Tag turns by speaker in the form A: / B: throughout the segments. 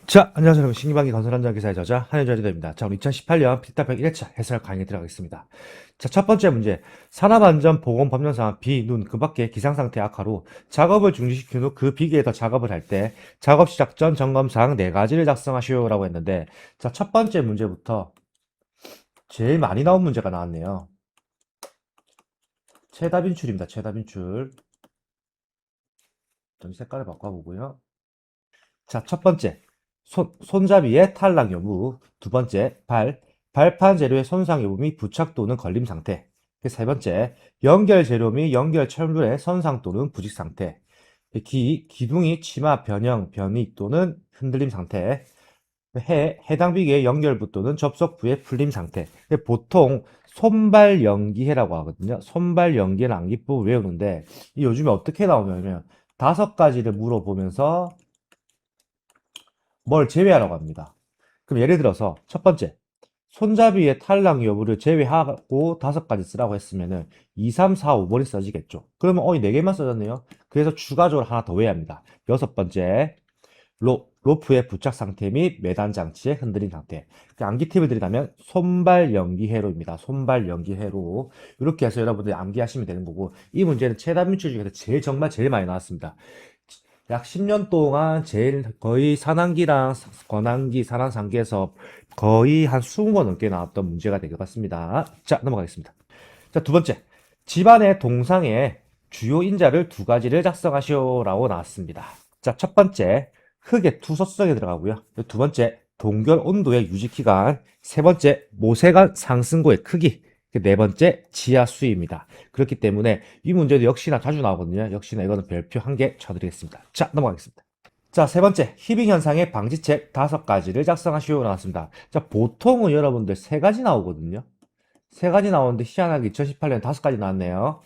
A: 자, 안녕하세요. 여러분. 신기방기 건설현장 기사의 저자 한현철입니다. 자, 오늘 2018년 필답형 1회차 해설 강의 들어가겠습니다. 자, 첫 번째 문제. 산업안전보건법령상 비, 눈, 그 밖에 기상상태 악화로 작업을 중지시킨 후 그 비계에 더 작업을 할 때 작업 시작 전 점검사항 4가지를 작성하시오라고 했는데, 자, 첫 번째 문제부터 제일 많이 나온 문제가 나왔네요. 최다 빈출입니다. 최다 빈출. 좀 색깔을 바꿔보고요. 자, 첫 번째. 손잡이의 탈락 여부. 두 번째, 발판 재료의 손상 여부 및 부착 또는 걸림 상태. 세 번째, 연결 재료 및 연결 철물의 손상 또는 부직 상태. 기둥이 치마, 변형, 변이 또는 흔들림 상태. 해당 비계의 연결부 또는 접속부의 풀림 상태. 보통 손발 연기해라고 하거든요. 손발 연기는 암기법을 외우는데, 요즘에 어떻게 나오냐면, 5가지를 물어보면서 뭘 제외하라고 합니다. 그럼 예를 들어서 첫 번째, 손잡이의 탈락 여부를 제외하고 5가지 쓰라고 했으면은 2, 3, 4, 5번이 써지겠죠. 그러면 이 4개만 써졌네요. 그래서 추가적으로 하나 더 외워야 합니다. 여섯 번째, 로프의 부착 상태 및 매단 장치의 흔들림 상태. 암기 팁을 드리자면 손발 연기회로입니다. 손발 연기회로. 이렇게 해서 여러분들이 암기하시면 되는 거고, 이 문제는 최다 민출 중에서 정말 제일 많이 나왔습니다. 약 10년 동안 제일 거의 산왕기랑 관왕기, 산왕상기에서 거의 한 20번 넘게 나왔던 문제가 될 것 같습니다. 자, 넘어가겠습니다. 자, 두 번째. 집안의 동상에 주요 인자를 2가지를 작성하시오라고 나왔습니다. 자, 첫 번째. 흙의 투소성에 들어가고요. 두 번째. 동결 온도의 유지 기간. 세 번째. 모세관 상승고의 크기. 네 번째, 지하 수위입니다. 그렇기 때문에 이 문제도 역시나 자주 나오거든요. 역시나 이거는 별표 1개 쳐드리겠습니다. 자, 넘어가겠습니다. 자, 세 번째, 히빙 현상의 방지책 5가지를 작성하시오 나왔습니다. 자, 보통은 여러분들 3가지 나오거든요. 3가지 나오는데 희한하게 2018년 5가지 나왔네요.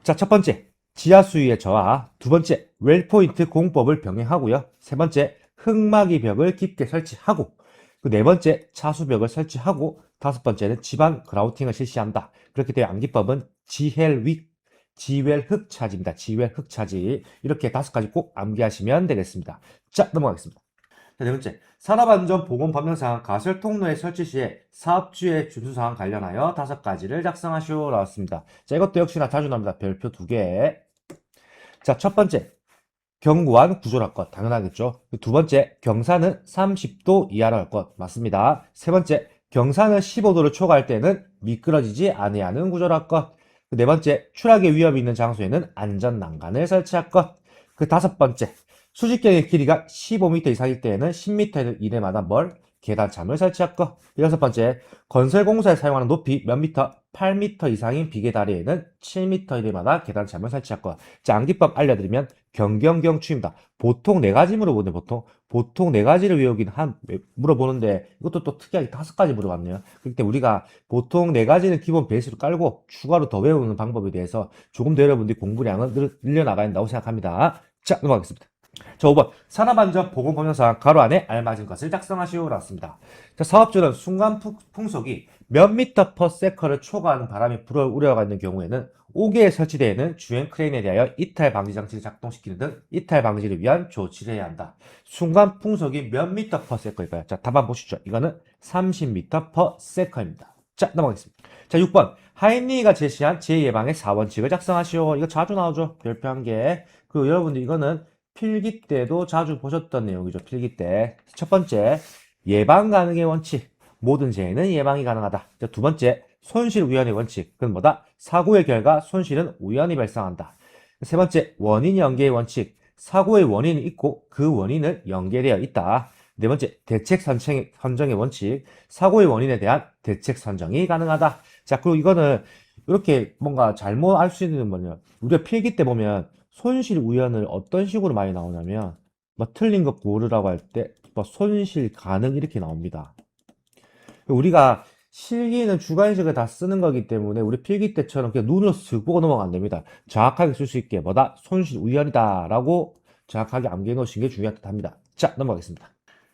A: 자, 첫 번째, 지하 수위의 저하. 두 번째, 웰포인트 공법을 병행하고요. 세 번째, 흙막이 벽을 깊게 설치하고. 네 번째, 차수벽을 설치하고. 5번째는 지방 그라우팅을 실시한다. 그렇기 때문에 암기법은 지웰 흙차지입니다. 지웰 흙차지. 이렇게 5가지 꼭 암기하시면 되겠습니다. 자, 넘어가겠습니다. 자, 네 번째, 산업안전보건법령상 가설통로의 설치 시에 사업주의 준수사항 관련하여 5가지를 작성하시오 나왔습니다. 자, 이것도 역시나 자주 나옵니다. 별표 2개. 자, 첫 번째, 견고한 구조로 할 것. 당연하겠죠. 두 번째, 경사는 30도 이하로 할 것. 맞습니다. 세 번째, 경사는 15도를 초과할 때는 미끄러지지 아니하는 구조로 할 것. 네 번째, 추락의 위험이 있는 장소에는 안전 난간을 설치할 것. 5번째, 수직경의 길이가 15m 이상일 때에는 10m 이내마다 계단참을 설치할 것. 6번째, 건설공사에 사용하는 높이 몇 미터? 8m 이상인 비계다리에는 7m 이내마다 계단참을 설치할 것. 자, 암기법 알려드리면 경경경추입니다. 보통 4가지 물어보네, 보통 4가지를 물어보는데, 이것도 또 특이하게 5가지 물어봤네요. 그렇기 때문에 우리가 보통 4가지는 기본 베이스로 깔고, 추가로 더 외우는 방법에 대해서 조금 더 여러분들이 공부량을 늘려나가야 한다고 생각합니다. 자, 넘어가겠습니다. 자, 5번. 산업안전보건법령상 가로 안에 알맞은 것을 작성하시오. 라습니다. 자, 사업주는 순간 풍속이 몇 미터 퍼 세컨을 초과하는 바람이 불어올 우려가 있는 경우에는 5개에 설치되어 있는 주행 크레인에 대하여 이탈 방지 장치를 작동시키는 등 이탈 방지를 위한 조치를 해야 한다. 순간 풍속이 몇 미터 퍼 세컨일까요? 자, 답 한번 보시죠. 이거는 30미터 퍼 세컨입니다. 자, 넘어가겠습니다. 자, 6번. 하인리가 제시한 재예방의 4원칙을 작성하시오. 이거 자주 나오죠. 별표 1개. 그리고 여러분들 이거는 필기 때도 자주 보셨던 내용이죠. 필기 때. 첫 번째, 예방 가능의 원칙. 모든 재해는 예방이 가능하다. 두 번째, 손실 우연의 원칙. 그건 뭐다? 사고의 결과 손실은 우연히 발생한다. 세 번째, 원인 연계의 원칙. 사고의 원인이 있고 그 원인은 연계되어 있다. 네 번째, 대책 선정의 원칙. 사고의 원인에 대한 대책 선정이 가능하다. 자, 그리고 이거는 이렇게 뭔가 잘못 알 수 있는 뭐냐. 우리가 필기 때 보면 손실 우연을 어떤 식으로 많이 나오냐면, 뭐 틀린 거 고르라고 할 때, 뭐 손실 가능 이렇게 나옵니다. 우리가 실기는 주관식을 다 쓰는 거기 때문에 우리 필기 때처럼 그냥 눈으로 쓱 보고 넘어가면 안 됩니다. 정확하게 쓸 수 있게 뭐다? 손실 우연이다 라고 정확하게 암기해 놓으신 게 중요합니다. 자, 넘어가겠습니다.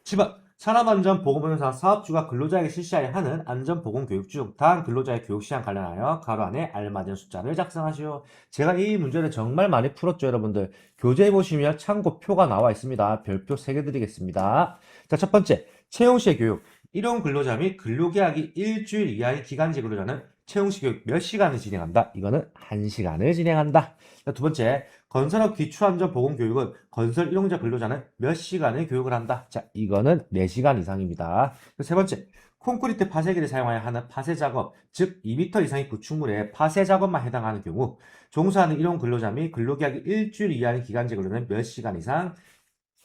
A: 7번. 산업안전보건법령상 사업주가 근로자에게 실시하여 하는 안전보건교육 중 다음 근로자의 교육시간 관련하여 가로 안에 알맞은 숫자를 작성하시오. 제가 이 문제를 정말 많이 풀었죠, 여러분들. 교재에 보시면 참고표가 나와 있습니다. 별표 3개 드리겠습니다. 자, 첫 번째, 채용시의 교육. 일용 근로자 및 근로계약이 일주일 이하의 기간제 근로자는 채용시 교육 몇 시간을 진행한다? 이거는 1시간을 진행한다. 자, 두 번째, 건설업 기초안전보건교육은 건설 일용자 근로자는 몇 시간의 교육을 한다. 자, 이거는 4시간 이상입니다. 세 번째, 콘크리트 파쇄기를 사용하여 하는 파쇄 작업, 즉 2m 이상의 구축물에 파쇄 작업만 해당하는 경우 종사하는 일용 근로자 및 근로계약이 일주일 이하의 기간제 근로는 몇 시간 이상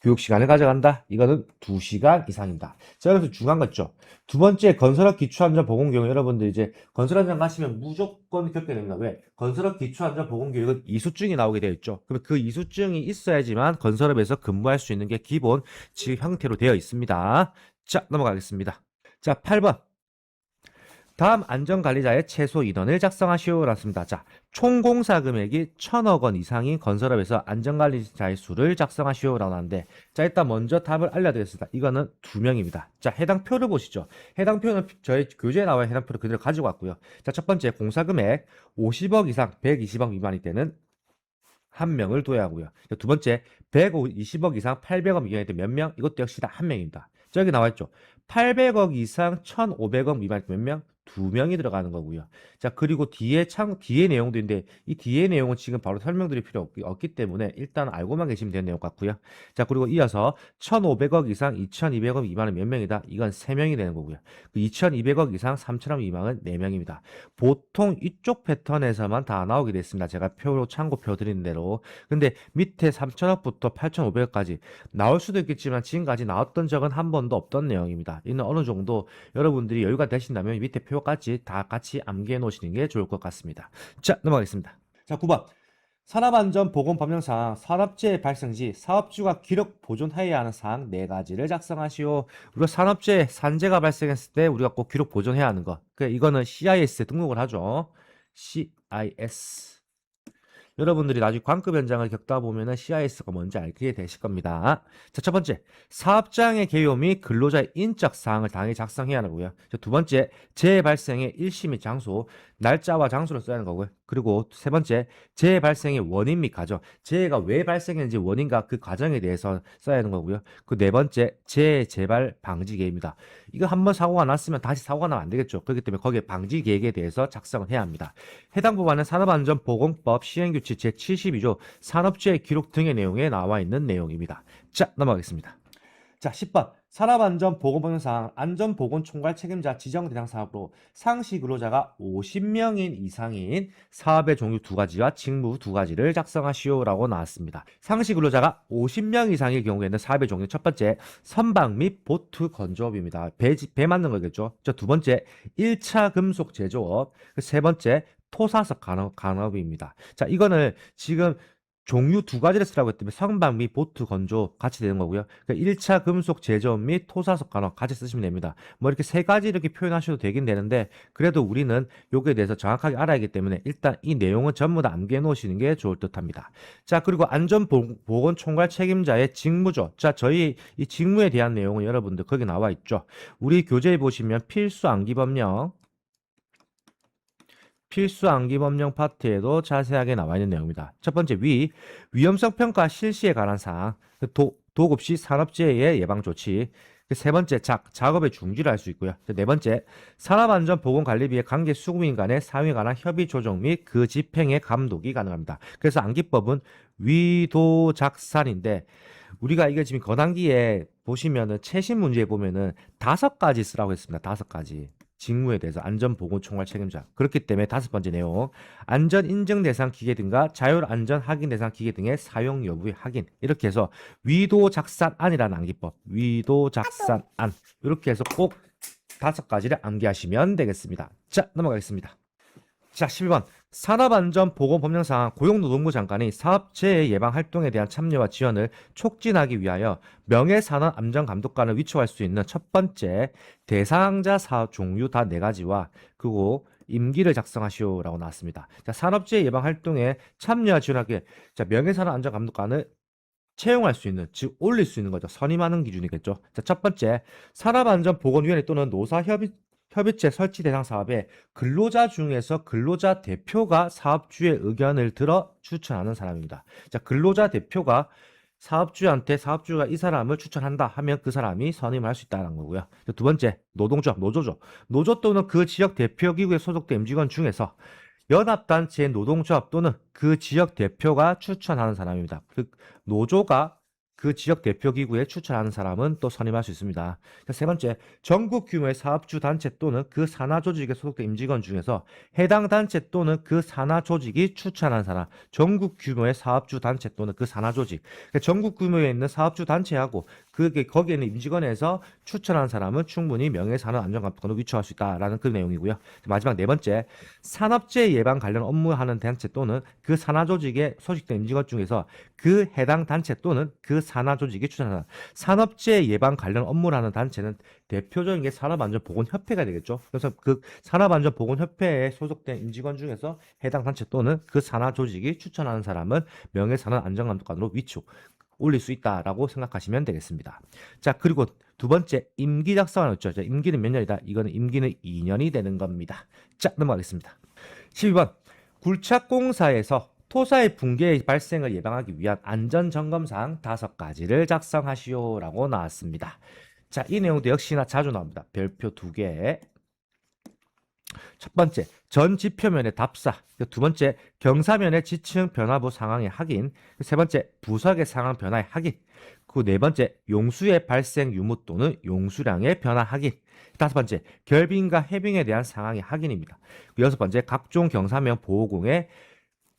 A: 교육 시간을 가져간다. 이거는 2시간 이상입니다. 자, 여기서 중요한 거 있죠. 두 번째, 건설업 기초안전보건교육. 여러분들 이제 건설 현장 가시면 무조건 겪게 됩니다. 왜? 건설업 기초안전보건교육은 이수증이 나오게 되어 있죠. 그러면 그 이수증이 있어야지만 건설업에서 근무할 수 있는 게 기본 직 형태로 되어 있습니다. 자, 넘어가겠습니다. 자, 8번. 다음 안전관리자의 최소 인원을 작성하시오라습니다. 자, 총 공사 금액이 1,000억 원 이상인 건설업에서 안전관리자의 수를 작성하시오라고 하는데, 자, 일단 먼저 답을 알려드리겠습니다. 이거는 2명입니다. 자, 해당 표를 보시죠. 해당 표는 저희 교재에 나와 있는 해당 표를 그대로 가지고 왔고요. 자, 첫 번째 공사 금액 50억 이상 120억 미만일 때는 한 명을 둬야 하고요. 자, 두 번째 120억 이상 800억 미만일 때 몇 명? 이것도 역시 다 한 명입니다. 자, 여기 나와 있죠. 800억 이상 1,500억 미만일 때 몇 명? 2명이 들어가는 거고요. 자, 그리고 뒤에 내용도 있는데 이 뒤에 내용은 지금 바로 설명드릴 필요 없기 때문에 일단 알고만 계시면 되는 내용 같고요. 자, 그리고 이어서 1,500억 이상 2,200억 미만은 몇 명이다? 이건 3명이 되는 거고요. 그 2,200억 이상 3,000억 미만은 4명입니다. 보통 이쪽 패턴에서만 다 나오게 됐습니다. 제가 표로 참고표 드린 대로. 근데 밑에 3,000억부터 8,500억까지 나올 수도 있겠지만 지금까지 나왔던 적은 한 번도 없던 내용입니다. 이는 어느 정도 여러분들이 여유가 되신다면 밑에 표까지 다 같이 암기해 놓으시는 게 좋을 것 같습니다. 자, 넘어가겠습니다. 자, 9번. 산업안전보건법령상 산업재해 발생 시 사업주가 기록 보존해야 하는 사항 4가지를 작성하시오. 우리가 산업재해, 산재가 발생했을 때 우리가 꼭 기록 보존해야 하는 거. 이거는 CIS에 등록을 하죠. CIS. 여러분들이 나중에 관급 현장을 겪다 보면은 CIS가 뭔지 알게 되실 겁니다. 자, 첫 번째, 사업장의 개요 및 근로자의 인적 사항을 당연히 작성해야 하고요. 자, 두 번째, 재해 발생의 일시 및 장소, 날짜와 장소를 써야 하는 거고요. 그리고 세 번째, 재해 발생의 원인 및 과정, 재해가 왜 발생했는지 원인과 그 과정에 대해서 써야 하는 거고요. 그 네 번째, 재해 재발 방지 계획입니다. 이거 한번 사고가 났으면 다시 사고가 나면 안 되겠죠. 그렇기 때문에 거기에 방지 계획에 대해서 작성을 해야 합니다. 해당 법안은 산업안전보건법 시행규칙 제72조 산업재해 기록 등의 내용에 나와 있는 내용입니다. 자, 넘어가겠습니다. 자, 10번. 산업안전보건법령상 안전보건총괄 책임자 지정 대상 사업으로 상시 근로자가 50명인 이상인 사업의 종류 2가지와 직무 2가지를 작성하시오라고 나왔습니다. 상시 근로자가 50명 이상일 경우에는 사업의 종류 첫 번째 선박 및 보트 건조업입니다. 배 만든 거겠죠. 자, 두 번째 1차 금속 제조업, 세 번째 토사석 간업입니다. 자, 이거는 지금 종류 2가지를 쓰라고 했기 때문에 선박 및 보트 건조 같이 되는 거고요. 그러니까 1차 금속 제조업 및 토사석 간업 같이 쓰시면 됩니다. 뭐 이렇게 3가지 이렇게 표현하셔도 되긴 되는데 그래도 우리는 요거에 대해서 정확하게 알아야 하기 때문에 일단 이 내용은 전부 다 암기해 놓으시는 게 좋을 듯 합니다. 자, 그리고 안전보건 총괄 책임자의 직무죠. 자, 저희 이 직무에 대한 내용은 여러분들 거기 나와 있죠. 우리 교재에 보시면 필수 암기법령 파트에도 자세하게 나와 있는 내용입니다. 첫 번째 위험성 평가 실시에 관한 사항, 도급 시 산업재해 예방 조치, 세 번째 작업의 중지를 할 수 있고요. 네 번째 산업안전보건관리비의 관계 수급인 간의 사용에 관한 협의 조정 및 그 집행의 감독이 가능합니다. 그래서 암기법은 위도작산인데 우리가 이게 지금 건항기에 보시면은 최신 문제에 보면은 5가지 쓰라고 했습니다. 5가지. 직무에 대해서 안전보건총괄 책임자. 그렇기 때문에 5번째 내용, 안전인증 대상 기계 등과 자율안전 확인 대상 기계 등의 사용 여부의 확인. 이렇게 해서 위도작산안이라는 암기법, 위도작산안 이렇게 해서 꼭 5가지를 암기하시면 되겠습니다. 자, 넘어가겠습니다. 자, 12번. 산업안전보건법령상 고용노동부 장관이 사업재해 예방 활동에 대한 참여와 지원을 촉진하기 위하여 명예산업안전감독관을 위촉할 수 있는 첫 번째 대상자 사업 종류 다 4가지와 그리고 임기를 작성하시오라고 나왔습니다. 자, 산업재해 예방 활동에 참여와 지원하기, 자, 명예산업안전감독관을 채용할 수 있는, 즉 올릴 수 있는 거죠. 선임하는 기준이겠죠. 자, 첫 번째, 산업안전보건위원회 또는 노사협의체 설치 대상 사업에 근로자 중에서 근로자 대표가 사업주의 의견을 들어 추천하는 사람입니다. 자, 근로자 대표가 사업주한테 사업주가 이 사람을 추천한다 하면 그 사람이 선임을 할 수 있다는 거고요. 두 번째, 노동조합, 노조죠. 노조 또는 그 지역 대표기구에 소속된 임직원 중에서 연합단체의 노동조합 또는 그 지역 대표가 추천하는 사람입니다. 즉 노조가 그 지역 대표기구에 추천하는 사람은 또 선임할 수 있습니다. 세 번째, 전국 규모의 사업주 단체 또는 그 산하 조직에 소속된 임직원 중에서 해당 단체 또는 그 산하 조직이 추천한 사람, 전국 규모의 사업주 단체 또는 그 산하 조직, 그러니까 전국 규모에 있는 사업주 단체하고 그게 거기에 있는 임직원에서 추천한 사람은 충분히 명예산업 안전감독관으로 위촉할 수 있다라는 그 내용이고요. 마지막 네 번째, 산업재해 예방 관련 업무하는 단체 또는 그 산하 조직에 소속된 임직원 중에서 그 해당 단체 또는 그 산하 조직이 추천하는 산업재해 예방 관련 업무를 하는 단체는 대표적인 게 산업안전보건협회가 되겠죠. 그래서 그 산업안전보건협회에 소속된 임직원 중에서 해당 단체 또는 그 산하 조직이 추천하는 사람은 명예산업 안전감독관으로 위촉 올릴 수 있다라고 생각하시면 되겠습니다. 자, 그리고 두 번째, 임기 작성하는 거죠. 임기는 몇 년이다? 이거는 임기는 2년이 되는 겁니다. 자, 넘어가겠습니다. 12번, 굴착공사에서 토사의 붕괴의 발생을 예방하기 위한 안전점검사항 5가지를 작성하시오라고 나왔습니다. 자, 이 내용도 역시나 자주 나옵니다. 별표 2개. 첫 번째, 전 지표면의 답사. 두 번째, 경사면의 지층 변화부 상황의 확인. 세 번째, 부석의 상황 변화의 확인. 그 네 번째, 용수의 발생 유무 또는 용수량의 변화 확인. 다섯 번째, 결빙과 해빙에 대한 상황의 확인입니다. 여섯 번째, 각종 경사면 보호공의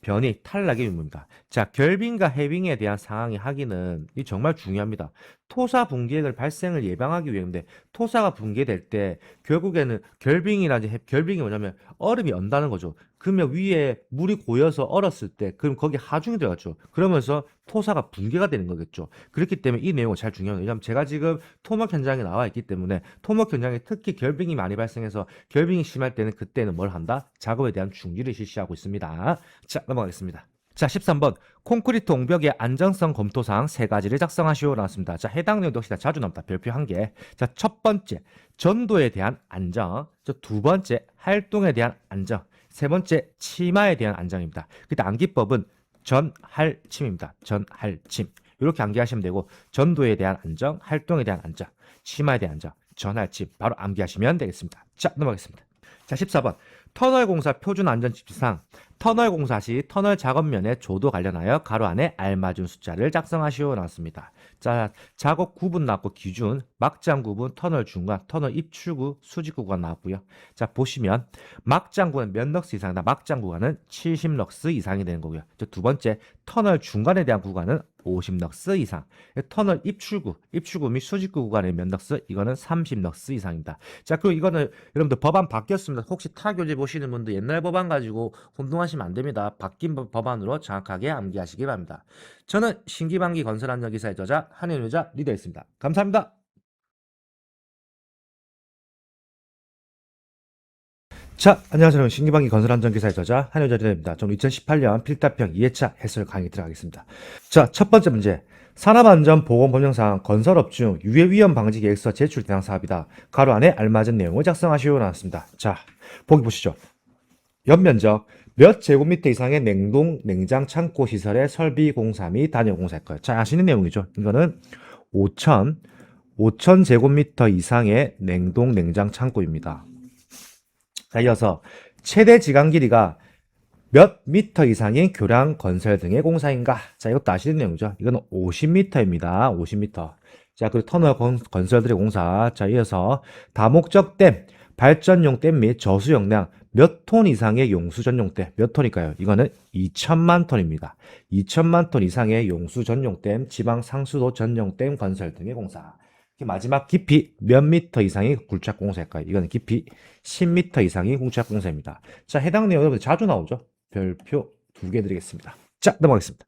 A: 변이 탈락의 유무입니다. 자, 결빙과 해빙에 대한 상황의 확인은 이 정말 중요합니다. 토사 붕괴를 발생을 예방하기 위해인데 토사가 붕괴될 때 결국에는 결빙이라든지 결빙이 뭐냐면 얼음이 언다는 거죠. 그러면 위에 물이 고여서 얼었을 때 그럼 거기 하중이 들어갔죠. 그러면서 토사가 붕괴가 되는 거겠죠. 그렇기 때문에 이 내용은 잘 중요해요. 왜냐하면 제가 지금 토목 현장에 나와 있기 때문에 토목 현장에 특히 결빙이 많이 발생해서 결빙이 심할 때는 그때는 뭘 한다? 작업에 대한 중지를 실시하고 있습니다. 자, 넘어가겠습니다. 자, 13번 콘크리트 옹벽의 안정성 검토사항 3가지를 작성하시오 나왔습니다. 자, 해당 내용도 역시 자주 나옵니다. 별표 1개. 자, 첫 번째 전도에 대한 안정, 두 번째 활동에 대한 안정, 세 번째 치마에 대한 안정입니다. 그때 암기법은 전할침입니다. 전할침 이렇게 암기하시면 되고 전도에 대한 안정, 활동에 대한 안정, 치마에 대한 안정, 전할침 바로 암기하시면 되겠습니다. 자, 넘어가겠습니다. 자, 14번 터널 공사 표준 안전 지표상 터널 공사 시 터널 작업면의 조도 관련하여 가로 안에 알맞은 숫자를 작성하시오 나왔습니다. 자, 작업 구분 나왔고 기준, 막장 구분, 터널 중간, 터널 입출구, 수직 구간 나왔고요. 자, 보시면 막장 구간은 몇 럭스 이상이다. 막장 구간은 70럭스 이상이 되는 거고요. 두 번째, 터널 중간에 대한 구간은 50럭스 이상. 터널 입출구 및 수직구 구간의 몇 럭스? 이거는 30럭스 이상입니다. 자, 그리고 이거는 여러분들 법안 바뀌었습니다. 혹시 타교재 보시는 분들 옛날 법안 가지고 혼동하시면 안 됩니다. 바뀐 법안으로 정확하게 암기하시기 바랍니다. 저는 신기방기 건설안전기사의 저자 한현유자 리더였습니다. 감사합니다. 자, 안녕하세요. 신기방기 건설안전기사의 저자 한효자 리더입니다. 저는 2018년 필답형 2회차 해설 강의 들어가겠습니다. 자, 첫 번째 문제. 산업안전보건법령상 건설업 중 유해위험 방지 계획서 제출 대상 사업이다. 가로 안에 알맞은 내용을 작성하시오 나왔습니다. 자, 보기 보시죠. 연면적 몇 제곱미터 이상의 냉동, 냉장, 창고 시설의 설비 공사 및 단열 공사일 거예요. 자, 아시는 내용이죠. 이거는 5천 제곱미터 이상의 냉동, 냉장, 창고입니다. 자, 이어서 최대 지강 길이가 몇 미터 이상인 교량 건설 등의 공사인가? 자, 이것도 아시는 내용이죠. 이거는 50m입니다. 50m. 자, 그리고 터널 건설들의 공사. 자, 이어서 다목적 댐, 발전용 댐 및 저수용량 몇 톤 이상의 용수 전용 댐. 몇 톤일까요? 이거는 2천만 톤입니다. 2천만 톤 이상의 용수 전용 댐, 지방 상수도 전용 댐 건설 등의 공사. 마지막 깊이 몇 미터 이상의 굴착 공사일까요? 이거는 깊이 10m 이상의 굴착 공사입니다. 자, 해당 내용 여러분들 자주 나오죠? 별표 2개 드리겠습니다. 자, 넘어가겠습니다.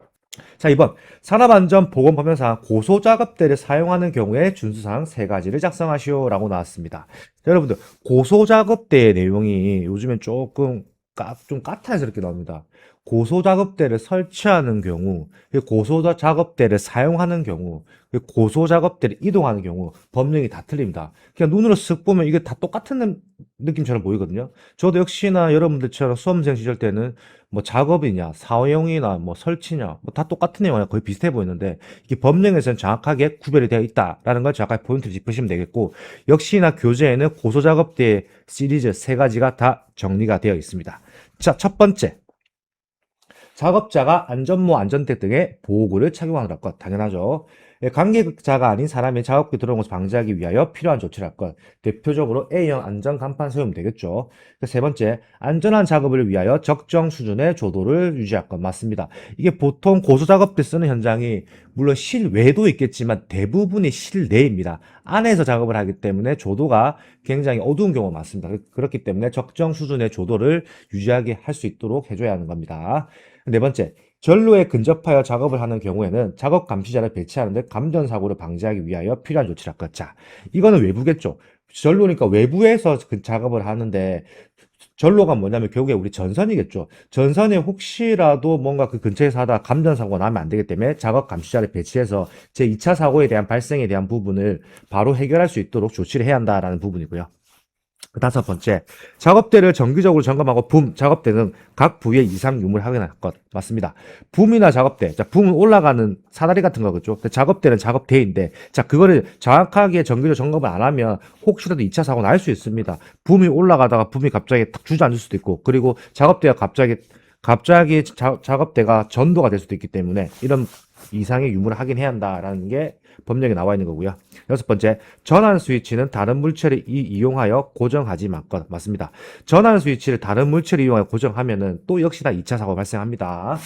A: 자, 2번 산업안전보건법령상 고소작업대를 사용하는 경우에 준수사항 3가지를 작성하시오 라고 나왔습니다. 자, 여러분들 고소작업대의 내용이 요즘엔 조금 좀 까탈스럽게 나옵니다. 고소작업대를 설치하는 경우, 고소작업대를 사용하는 경우, 고소작업대를 이동하는 경우 법령이 다 틀립니다. 그냥 눈으로 쓱 보면 이게 다 똑같은 느낌처럼 보이거든요. 저도 역시나 여러분들처럼 수험생 시절 때는 뭐 작업이냐, 사용이나 뭐 설치냐, 뭐 다 똑같은 내용이 거의 비슷해 보이는데 이게 법령에서는 정확하게 구별이 되어 있다라는 걸 정확하게 포인트를 짚으시면 되겠고, 역시나 교재에는 고소작업대 시리즈 세 가지가 다 정리가 되어 있습니다. 자, 첫 번째. 작업자가 안전모, 안전대 등의 보호구를 착용하는 것. 당연하죠. 관계자가 아닌 사람이 작업기 들어온 것을 방지하기 위하여 필요한 조치를 할 것. 대표적으로 A형 안전 간판 세우면 되겠죠. 세 번째, 안전한 작업을 위하여 적정 수준의 조도를 유지할 것. 맞습니다. 이게 보통 고소작업 때 쓰는 현장이 물론 실외도 있겠지만 대부분이 실내입니다. 안에서 작업을 하기 때문에 조도가 굉장히 어두운 경우가 많습니다. 그렇기 때문에 적정 수준의 조도를 유지하게 할 수 있도록 해줘야 하는 겁니다. 네 번째, 전로에 근접하여 작업을 하는 경우에는 작업 감시자를 배치하는데 감전 사고를 방지하기 위하여 필요한 조치를 할 것. 자, 이거는 외부겠죠. 전로니까 외부에서 그 작업을 하는데 전로가 뭐냐면 결국에 우리 전선이겠죠. 전선에 혹시라도 뭔가 그 근처에서 하다가 감전 사고가 나면 안 되기 때문에 작업 감시자를 배치해서 제2차 사고에 대한 발생에 대한 부분을 바로 해결할 수 있도록 조치를 해야 한다라는 부분이고요. 다섯 번째, 작업대를 정기적으로 점검하고 작업대는 각 부위의 이상 유무를 확인할 것. 맞습니다. 붐이나 작업대. 자, 붐은 올라가는 사다리 같은 거겠죠. 작업대는 작업대인데, 자, 그거를 정확하게 정기적으로 점검을 안 하면 혹시라도 2차 사고 날 수 있습니다. 붐이 올라가다가 붐이 갑자기 탁 주저앉을 수도 있고, 그리고 작업대가 갑자기 작업대가 전도가 될 수도 있기 때문에 이런 이상의 유무를 확인해야 한다라는 게 법령에 나와 있는 거고요. 여섯 번째, 전환 스위치는 다른 물체를 이용하여 고정하지 말것. 맞습니다. 전환 스위치를 다른 물체를 이용하여 고정하면은 또 역시나 2차 사고가 발생합니다.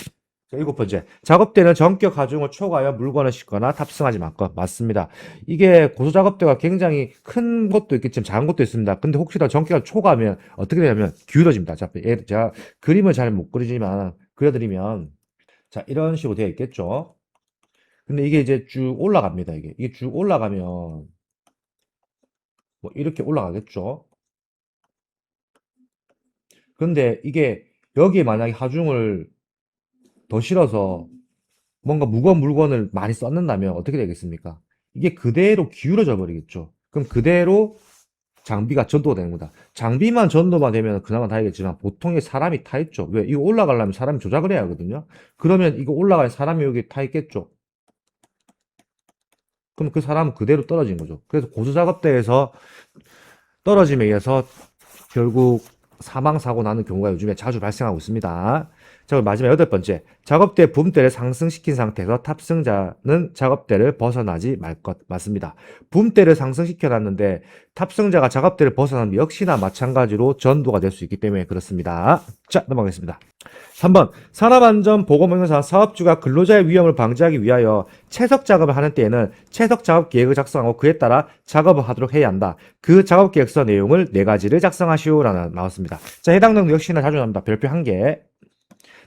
A: 자, 일곱 번째, 작업대는 전격 하중을 초과하여 물건을 싣거나 탑승하지 말것. 맞습니다. 이게 고소작업대가 굉장히 큰 것도 있겠지만 작은 것도 있습니다. 근데 혹시나 전격을 초과하면 어떻게 되냐면 기울어집니다. 자, 제가 그림을 잘 못 그리지만 그려드리면 자, 이런 식으로 되어 있겠죠. 근데 이게 이제 쭉 올라갑니다. 이게 쭉 올라가면 뭐 이렇게 올라가겠죠. 근데 이게 여기에 만약에 하중을 더 실어서 뭔가 무거운 물건을 많이 썼는다면 어떻게 되겠습니까? 이게 그대로 기울어져 버리겠죠. 그럼 그대로 장비가 전도가 되는 거다. 장비만 전도만 되면 그나마 다행이겠지만 보통의 사람이 타 있죠. 왜? 이거 올라가려면 사람이 조작을 해야 하거든요. 그러면 이거 올라갈 사람이 여기 타 있겠죠. 그럼 그 사람은 그대로 떨어진 거죠. 그래서 고소작업대에서 떨어짐에 의해서 결국 사망사고 나는 경우가 요즘에 자주 발생하고 있습니다. 자, 그럼 마지막 여덟 번째. 작업대 붐대를 상승시킨 상태에서 탑승자는 작업대를 벗어나지 말 것. 맞습니다. 붐대를 상승시켜 놨는데 탑승자가 작업대를 벗어나면 역시나 마찬가지로 전도가 될 수 있기 때문에 그렇습니다. 자, 넘어가겠습니다. 3번, 산업안전보건명령상 사업주가 근로자의 위험을 방지하기 위하여 채석 작업을 하는 때에는 채석 작업 계획을 작성하고 그에 따라 작업을 하도록 해야 한다. 그 작업 계획서 내용을 네 가지를 작성하시오라는 나왔습니다. 자, 해당 내용 역시나 자주 나옵니다. 별표 1개.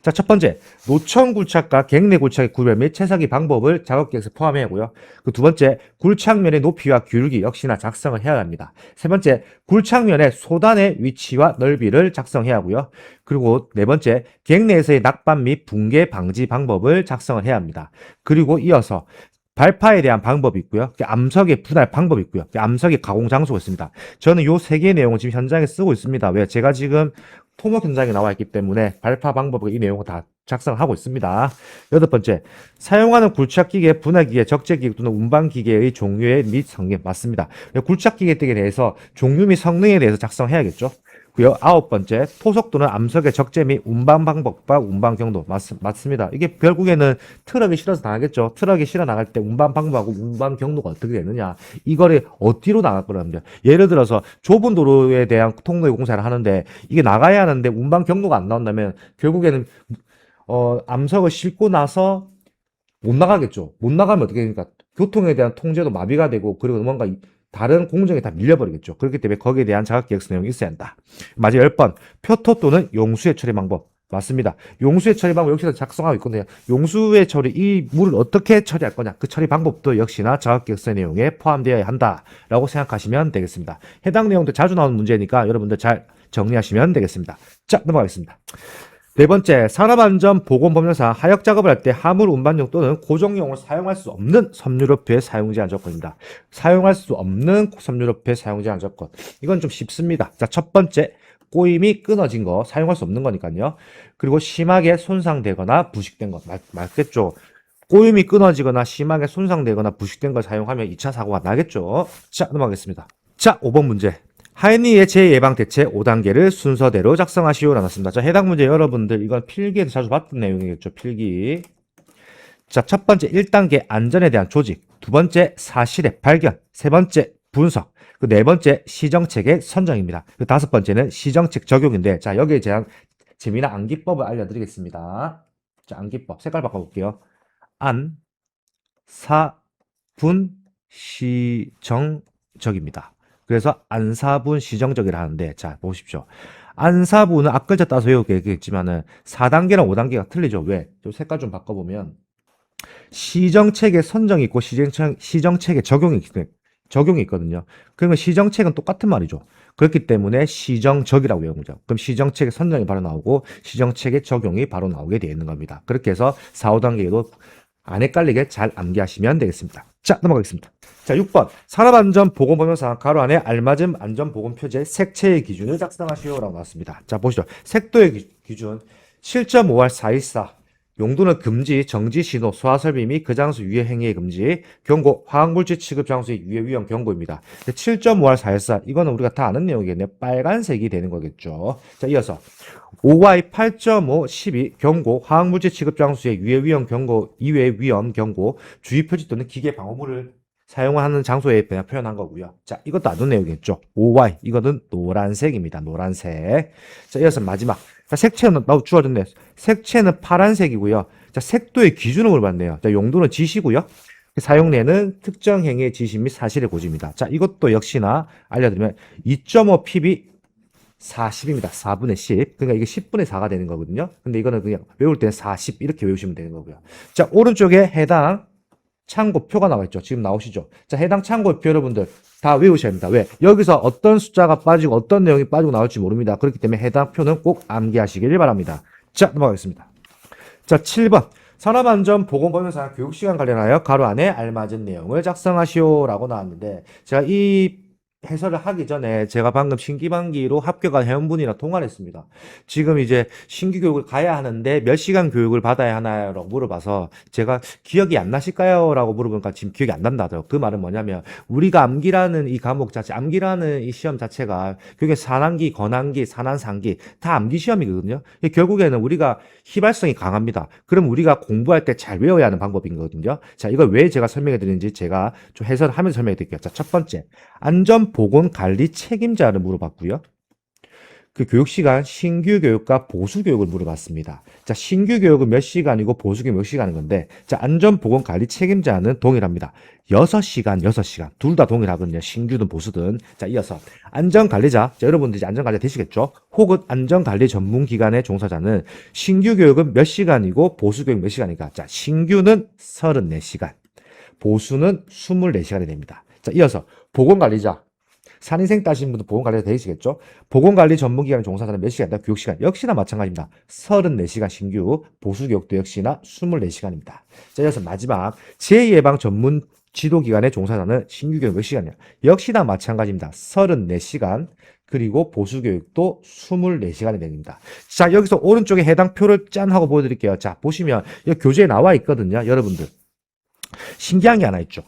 A: 자, 첫 번째, 노천 굴착과 갱내 굴착의 구별 및 채석의 방법을 작업 계획서에 포함해야 하고요. 그 두 번째, 굴착면의 높이와 기울기 역시나 작성을 해야 합니다. 세 번째, 굴착면의 소단의 위치와 넓이를 작성해야 하고요. 그리고 네 번째, 갱내에서의 낙반 및 붕괴 방지 방법을 작성을 해야 합니다. 그리고 이어서 발파에 대한 방법이 있고요. 암석의 분할 방법이 있고요. 암석의 가공 장소가 있습니다. 저는 이 세 개의 내용을 지금 현장에 쓰고 있습니다. 왜? 제가 지금 토목 현장에 나와 있기 때문에 발파 방법을 이 내용을 다 작성을 하고 있습니다. 여덟 번째, 사용하는 굴착기계, 분할기계, 적재기계 또는 운반기계의 종류에 및 성능. 맞습니다. 굴착기계 등에 대해서 종류 및 성능에 대해서 작성해야겠죠. 고요. 아홉 번째, 토속 또는 암석의 적재 및 운반 방법과 운반 경로. 맞습니다. 이게 결국에는 트럭에 실어서 나가겠죠. 트럭에 실어 나갈 때 운반 방법하고 운반 경로가 어떻게 되느냐. 이거를 어디로 나갈 거랍니다. 예를 들어서 좁은 도로에 대한 통로의 공사를 하는데 이게 나가야 하는데 운반 경로가 안 나온다면 결국에는 암석을 싣고 나서 못 나가겠죠. 못 나가면 어떻게 됩니까? 교통에 대한 통제도 마비가 되고 그리고 뭔가 다른 공정에 다 밀려버리겠죠. 그렇기 때문에 거기에 대한 자각계획서 내용이 있어야 한다. 마지막 10번, 표토 또는 용수의 처리 방법. 맞습니다. 용수의 처리 방법 역시나 작성하고 있거든요. 용수의 처리, 이 물을 어떻게 처리할 거냐. 그 처리 방법도 역시나 자각계획서 내용에 포함되어야 한다라고 생각하시면 되겠습니다. 해당 내용도 자주 나오는 문제니까 여러분들 잘 정리하시면 되겠습니다. 자, 넘어가겠습니다. 네 번째, 산업안전보건법령상 하역작업을 할 때 화물 운반용 또는 고정용으로 사용할 수 없는 섬유로표의 사용 제한 조건입니다. 사용할 수 없는 섬유로표의 사용 제한 조건. 이건 좀 쉽습니다. 자, 첫 번째, 꼬임이 끊어진 거, 사용할 수 없는 거니까요. 그리고 심하게 손상되거나 부식된 거. 맞겠죠? 꼬임이 끊어지거나 심하게 손상되거나 부식된 걸 사용하면 2차 사고가 나겠죠? 자, 넘어가겠습니다. 자, 5번 문제. 하인리의 재예방 대책 5단계를 순서대로 작성하시오 라놨습니다. 자, 해당 문제 여러분들 이건 필기에서 자주 봤던 내용이겠죠. 필기. 자, 첫 번째 1단계 안전에 대한 조직, 두 번째 사실의 발견, 세 번째 분석, 그 네 번째 시정책의 선정입니다. 그 다섯 번째는 시정책 적용인데, 자, 여기에 대한 재미난 암기법을 알려드리겠습니다. 자, 암기법 색깔 바꿔볼게요. 안, 사, 분, 시정적입니다. 그래서 안사분 시정적이라 하는데, 자, 보십시오. 안사분은 앞글자 따서 외우겠지만은 4단계랑 5단계가 틀리죠. 왜? 좀 색깔 좀 바꿔보면 시정책의 선정이 있고 시정책의 적용이 있거든요. 그러면 시정책은 똑같은 말이죠. 그렇기 때문에 시정적이라고 외우는 거죠. 그럼 시정책의 선정이 바로 나오고 시정책의 적용이 바로 나오게 되어 있는 겁니다. 그렇게 해서 4, 5단계에도 안 헷갈리게 잘 암기하시면 되겠습니다. 자, 넘어가겠습니다. 자, 6번. 산업안전보건법령상 가로 안에 알맞은 안전보건표제 색채의 기준을 작성하시오라고 나왔습니다. 자, 보시죠. 색도의 기준 7.5R 414 용도는 금지, 정지 신호, 소화설비 및 그 장소 유해 행위의 금지, 경고, 화학물질 취급 장소의 유해 위험 경고입니다. 7.5R 414 이거는 우리가 다 아는 내용이겠네요. 빨간색이 되는 거겠죠. 자, 이어서 5Y 8.5 12 경고, 화학물질 취급 장소의 유해 위험 경고, 이외 위험 경고, 주의 표지 또는 기계 방호물을 사용하는 장소에 표현한 거고요. 자, 이것도 아는 내용이겠죠. 5Y 이거는 노란색입니다. 노란색. 자, 이어서 마지막. 자, 색채는 주어졌네. 색채는 파란색이고요. 자, 색도의 기준을 물어봤네요. 자, 용도는 지시고요. 사용례는 특정 행위의 지시 및 사실의 고지입니다. 자, 이것도 역시나 알려드리면 2.5 pb 40입니다. 4분의 10. 그러니까 이게 10분의 4가 되는 거거든요. 근데 이거는 그냥 외울 때는 40 이렇게 외우시면 되는 거고요. 자, 오른쪽에 해당 참고표가 나와 있죠. 지금 나오시죠. 자, 해당 참고표 여러분들 다 외우셔야 합니다. 왜? 여기서 어떤 숫자가 빠지고 어떤 내용이 빠지고 나올지 모릅니다. 그렇기 때문에 해당 표는 꼭 암기하시길 바랍니다. 자, 넘어가겠습니다. 자, 7번. 산업안전보건법령상 교육시간 관련하여 가로 안에 알맞은 내용을 작성하시오라고 나왔는데, 제가 이 해설을 하기 전에 제가 방금 신기반기로 합격한 회원분이랑 통화를 했습니다. 지금 이제 신규 교육을 가야 하는데 몇 시간 교육을 받아야 하나요? 라고 물어봐서 제가 기억이 안 나실까요? 라고 물어보니까 지금 기억이 안 난다 하더라고요. 그 말은 뭐냐면 우리가 암기라는 이 과목 자체, 암기라는 이 시험 자체가 그게 산암기, 건암기, 산안상기 다 암기 시험이거든요. 결국에는 우리가 휘발성이 강합니다. 그럼 우리가 공부할 때 잘 외워야 하는 방법이거든요. 자, 이걸 왜 제가 설명해 드리는지 제가 좀 해설을 하면서 설명해 드릴게요. 자, 첫 번째. 안전보건관리 책임자를 물어봤고요. 그 교육시간 신규 교육과 보수 교육을 물어봤습니다. 자, 신규 교육은 몇 시간이고 보수 교육 몇 시간인 건데, 자, 안전보건관리 책임자는 동일합니다. 6시간, 6시간. 둘 다 동일하거든요. 신규든 보수든. 자, 이어서 안전관리자. 자, 여러분들 이제 안전관리자 되시겠죠? 혹은 안전관리 전문기관의 종사자는 신규 교육은 몇 시간이고 보수 교육 몇 시간인가? 자, 신규는 34시간. 보수는 24시간이 됩니다. 자, 이어서 보건관리자. 산인생 따신 분도 보건관리자 되시겠죠? 보건관리 전문기관의 종사자는 몇 시간이다? 교육시간. 역시나 마찬가지입니다. 34시간 신규, 보수교육도 역시나 24시간입니다. 자, 이어서 마지막. 재예방 전문 지도기관의 종사자는 신규 교육 몇 시간이냐? 역시나 마찬가지입니다. 34시간. 그리고 보수교육도 24시간이 됩니다. 자, 여기서 오른쪽에 해당 표를 짠 하고 보여드릴게요. 자, 보시면 여기 교재에 나와 있거든요. 여러분들. 신기한 게 하나 있죠.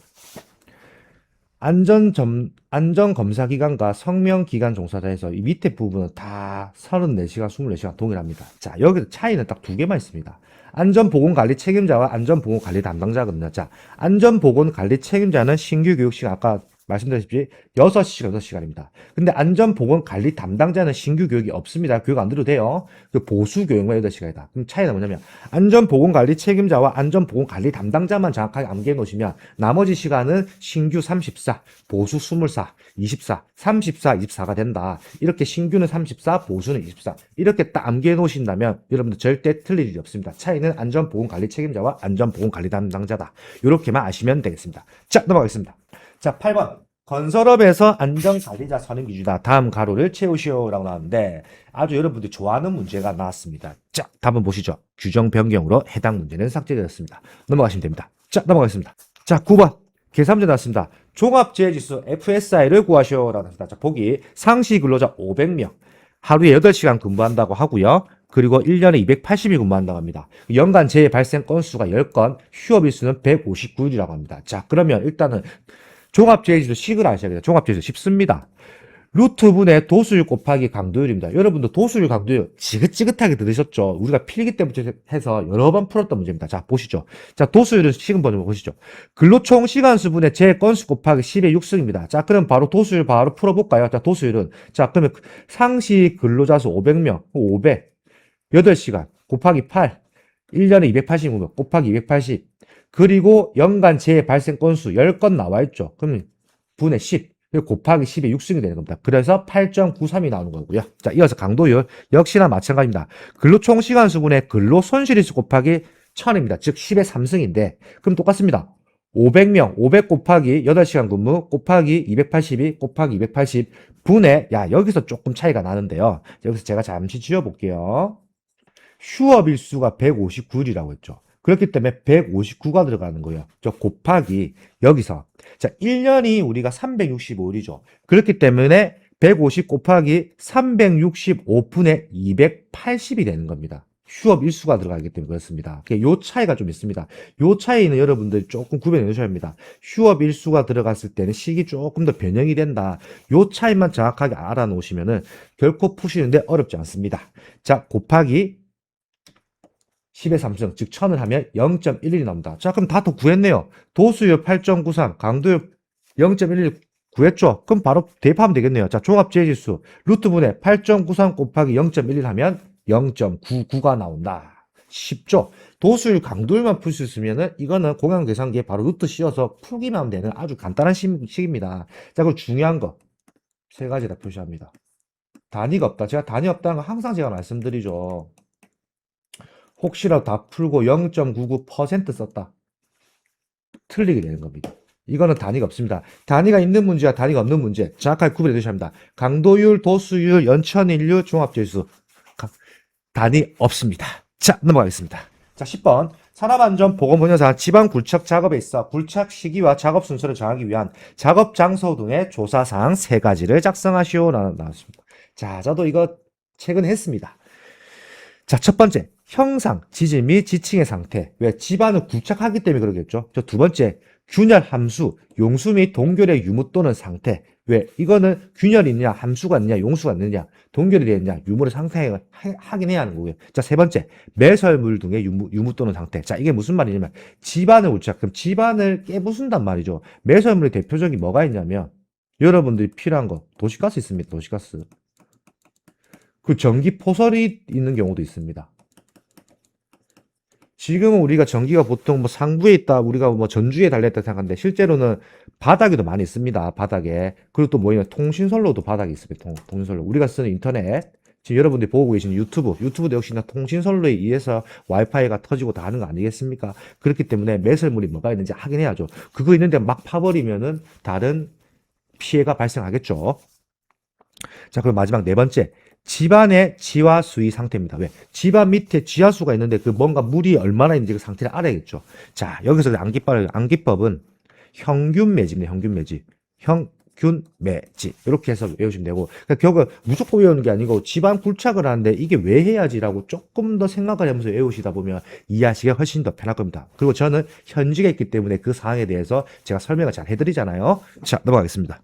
A: 안전검사기관과 성명기관 종사자에서 이 밑에 부분은 다 34시간, 24시간 동일합니다. 자, 여기서 차이는 딱 두 개만 있습니다. 안전보건관리 책임자와 안전보건관리 담당자거든요. 자, 안전보건관리 책임자는 신규 교육시간 아까 말씀드렸듯이 6시간, 6시간입니다. 근데 안전보건관리 담당자는 신규 교육이 없습니다. 교육 안 들어도 돼요. 그 보수교육만 8시간이다. 그럼 차이가 뭐냐면 안전보건관리 책임자와 안전보건관리 담당자만 정확하게 암기해 놓으시면 나머지 시간은 신규 34, 보수 24, 24, 34, 24가 된다. 이렇게 신규는 34, 보수는 24. 이렇게 딱 암기해 놓으신다면 여러분들 절대 틀릴 일이 없습니다. 차이는 안전보건관리 책임자와 안전보건관리 담당자다. 이렇게만 아시면 되겠습니다. 자, 넘어가겠습니다. 자, 8번. 건설업에서 안전관리자 선임 기준이다. 다음 가로를 채우시오라고 나왔는데 아주 여러분들이 좋아하는 문제가 나왔습니다. 자, 답은 보시죠. 규정 변경으로 해당 문제는 삭제되었습니다. 넘어가시면 됩니다. 자, 넘어가겠습니다. 자, 9번. 계산문제 나왔습니다. 종합재해지수 FSI를 구하시오라고 나왔습니다. 자, 보기 상시 근로자 500명. 하루에 8시간 근무한다고 하고요. 그리고 1년에 280일 근무한다고 합니다. 연간 재해 발생 건수가 10건, 휴업일수는 159일이라고 합니다. 자, 그러면 일단은 종합재해지수 식을 아셔야 돼요. 종합재해지수 쉽습니다. 루트분의 도수율 곱하기 강도율입니다. 여러분도 도수율 강도율 지긋지긋하게 들으셨죠? 우리가 필기 때부터 해서 여러 번 풀었던 문제입니다. 자, 보시죠. 자, 도수율은 식은 번호 보시죠. 근로총 시간수분의 재 건수 곱하기 10의 6승입니다. 자, 그럼 바로 도수율 바로 풀어볼까요? 자, 도수율은. 자, 그러면 상시 근로자 수 500명, 500, 8시간 곱하기 8, 1년에 280명 곱하기 280, 그리고 연간 재해 발생 건수 10건 나와 있죠. 그러면 분의 10. 곱하기 10의 6승이 되는 겁니다. 그래서 8.93이 나오는 거고요. 자, 이어서 강도율 역시나 마찬가지입니다. 근로총 시간수분의 근로손실일수 곱하기 1000입니다. 즉 10의 3승인데 그럼 똑같습니다. 500명, 500 곱하기 8시간 근무 곱하기 282 곱하기 280 분의, 여기서 조금 차이가 나는데요. 여기서 제가 잠시 지워볼게요. 휴업일수가 159일이라고 했죠. 그렇기 때문에 159가 들어가는 거예요. 저 곱하기 여기서 자 1년이 우리가 365일이죠. 그렇기 때문에 150 곱하기 365분의 280이 되는 겁니다. 휴업 일수가 들어가기 때문에 그렇습니다. 요 차이가 좀 있습니다. 요 차이는 여러분들이 조금 구별해 놓으셔야 합니다. 휴업 일수가 들어갔을 때는 식이 조금 더 변형이 된다. 요 차이만 정확하게 알아 놓으시면은 결코 푸시는데 어렵지 않습니다. 자, 곱하기 10의 3승, 즉 1000을 하면 0.11이 나옵니다. 자, 그럼 다 더 구했네요. 도수율 8.93, 강도율 0.11 구했죠? 그럼 바로 대입하면 되겠네요. 자, 종합재해지수 루트분의 8.93 곱하기 0.11 하면 0.99가 나온다. 쉽죠? 도수율 강도율만 풀 수 있으면은 이거는 공양계산기에 바로 루트 씌워서 풀기만 하면 되는 아주 간단한 식입니다. 자, 그리고 중요한 거 세 가지 다 표시합니다. 단위가 없다. 제가 단위 없다는 거 항상 제가 말씀드리죠. 혹시라도 다 풀고 0.99% 썼다. 틀리게 되는 겁니다. 이거는 단위가 없습니다. 단위가 있는 문제와 단위가 없는 문제 정확하게 구별해 주셔야 합니다. 강도율, 도수율, 연천인류, 종합재수 단위 없습니다. 자, 넘어가겠습니다. 자, 10번 산업안전보건본영상 지방 굴착 작업에 있어 굴착 시기와 작업 순서를 정하기 위한 작업 장소 등의 조사사항 3가지를 작성하시오라고 나왔습니다. 자, 저도 이거 최근에 했습니다. 자, 첫 번째, 형상, 지질 및 지층의 상태. 왜? 집안을 굴착하기 때문에 그러겠죠. 저 두 번째, 균열 함수, 용수 및 동결의 유무 또는 상태. 왜? 이거는 균열이 있느냐, 함수가 있느냐, 용수가 있느냐, 동결이 되어 있느냐, 유무를 상태 확인해야 하는 거고요. 자, 세 번째, 매설물 등의 유무 또는 상태. 자, 이게 무슨 말이냐면, 집안을 굴착, 그럼 집안을 깨부순단 말이죠. 매설물의 대표적인 뭐가 있냐면, 여러분들이 필요한 거, 도시가스 있습니다, 도시가스. 그 전기 포설이 있는 경우도 있습니다. 지금은 우리가 전기가 보통 뭐 상부에 있다, 우리가 뭐 전주에 달려있다 생각하는데 실제로는 바닥에도 많이 있습니다. 바닥에. 그리고 또 뭐냐, 통신선로도 바닥에 있습니다. 통신선로. 우리가 쓰는 인터넷. 지금 여러분들이 보고 계시는 유튜브도 역시나 통신선로에 의해서 와이파이가 터지고 다 하는 거 아니겠습니까? 그렇기 때문에 매설물이 뭐가 있는지 확인해야죠. 그거 있는데 막 파버리면은 다른 피해가 발생하겠죠. 자, 그럼 마지막 네 번째. 집안의 지하 수위 상태입니다. 왜? 집안 밑에 지하수가 있는데 그 뭔가 물이 얼마나 있는지 그 상태를 알아야겠죠. 자, 여기서 암기법은 평균 매집입니다. 평균 매집. 평균 매집. 이렇게 해서 외우시면 되고. 그러니까 결국 무조건 외우는 게 아니고 집안 굴착을 하는데 이게 왜 해야지라고 조금 더 생각을 하면서 외우시다 보면 이해하시기가 훨씬 더 편할 겁니다. 그리고 저는 현직에 있기 때문에 그 사항에 대해서 제가 설명을 잘 해드리잖아요. 자, 넘어가겠습니다.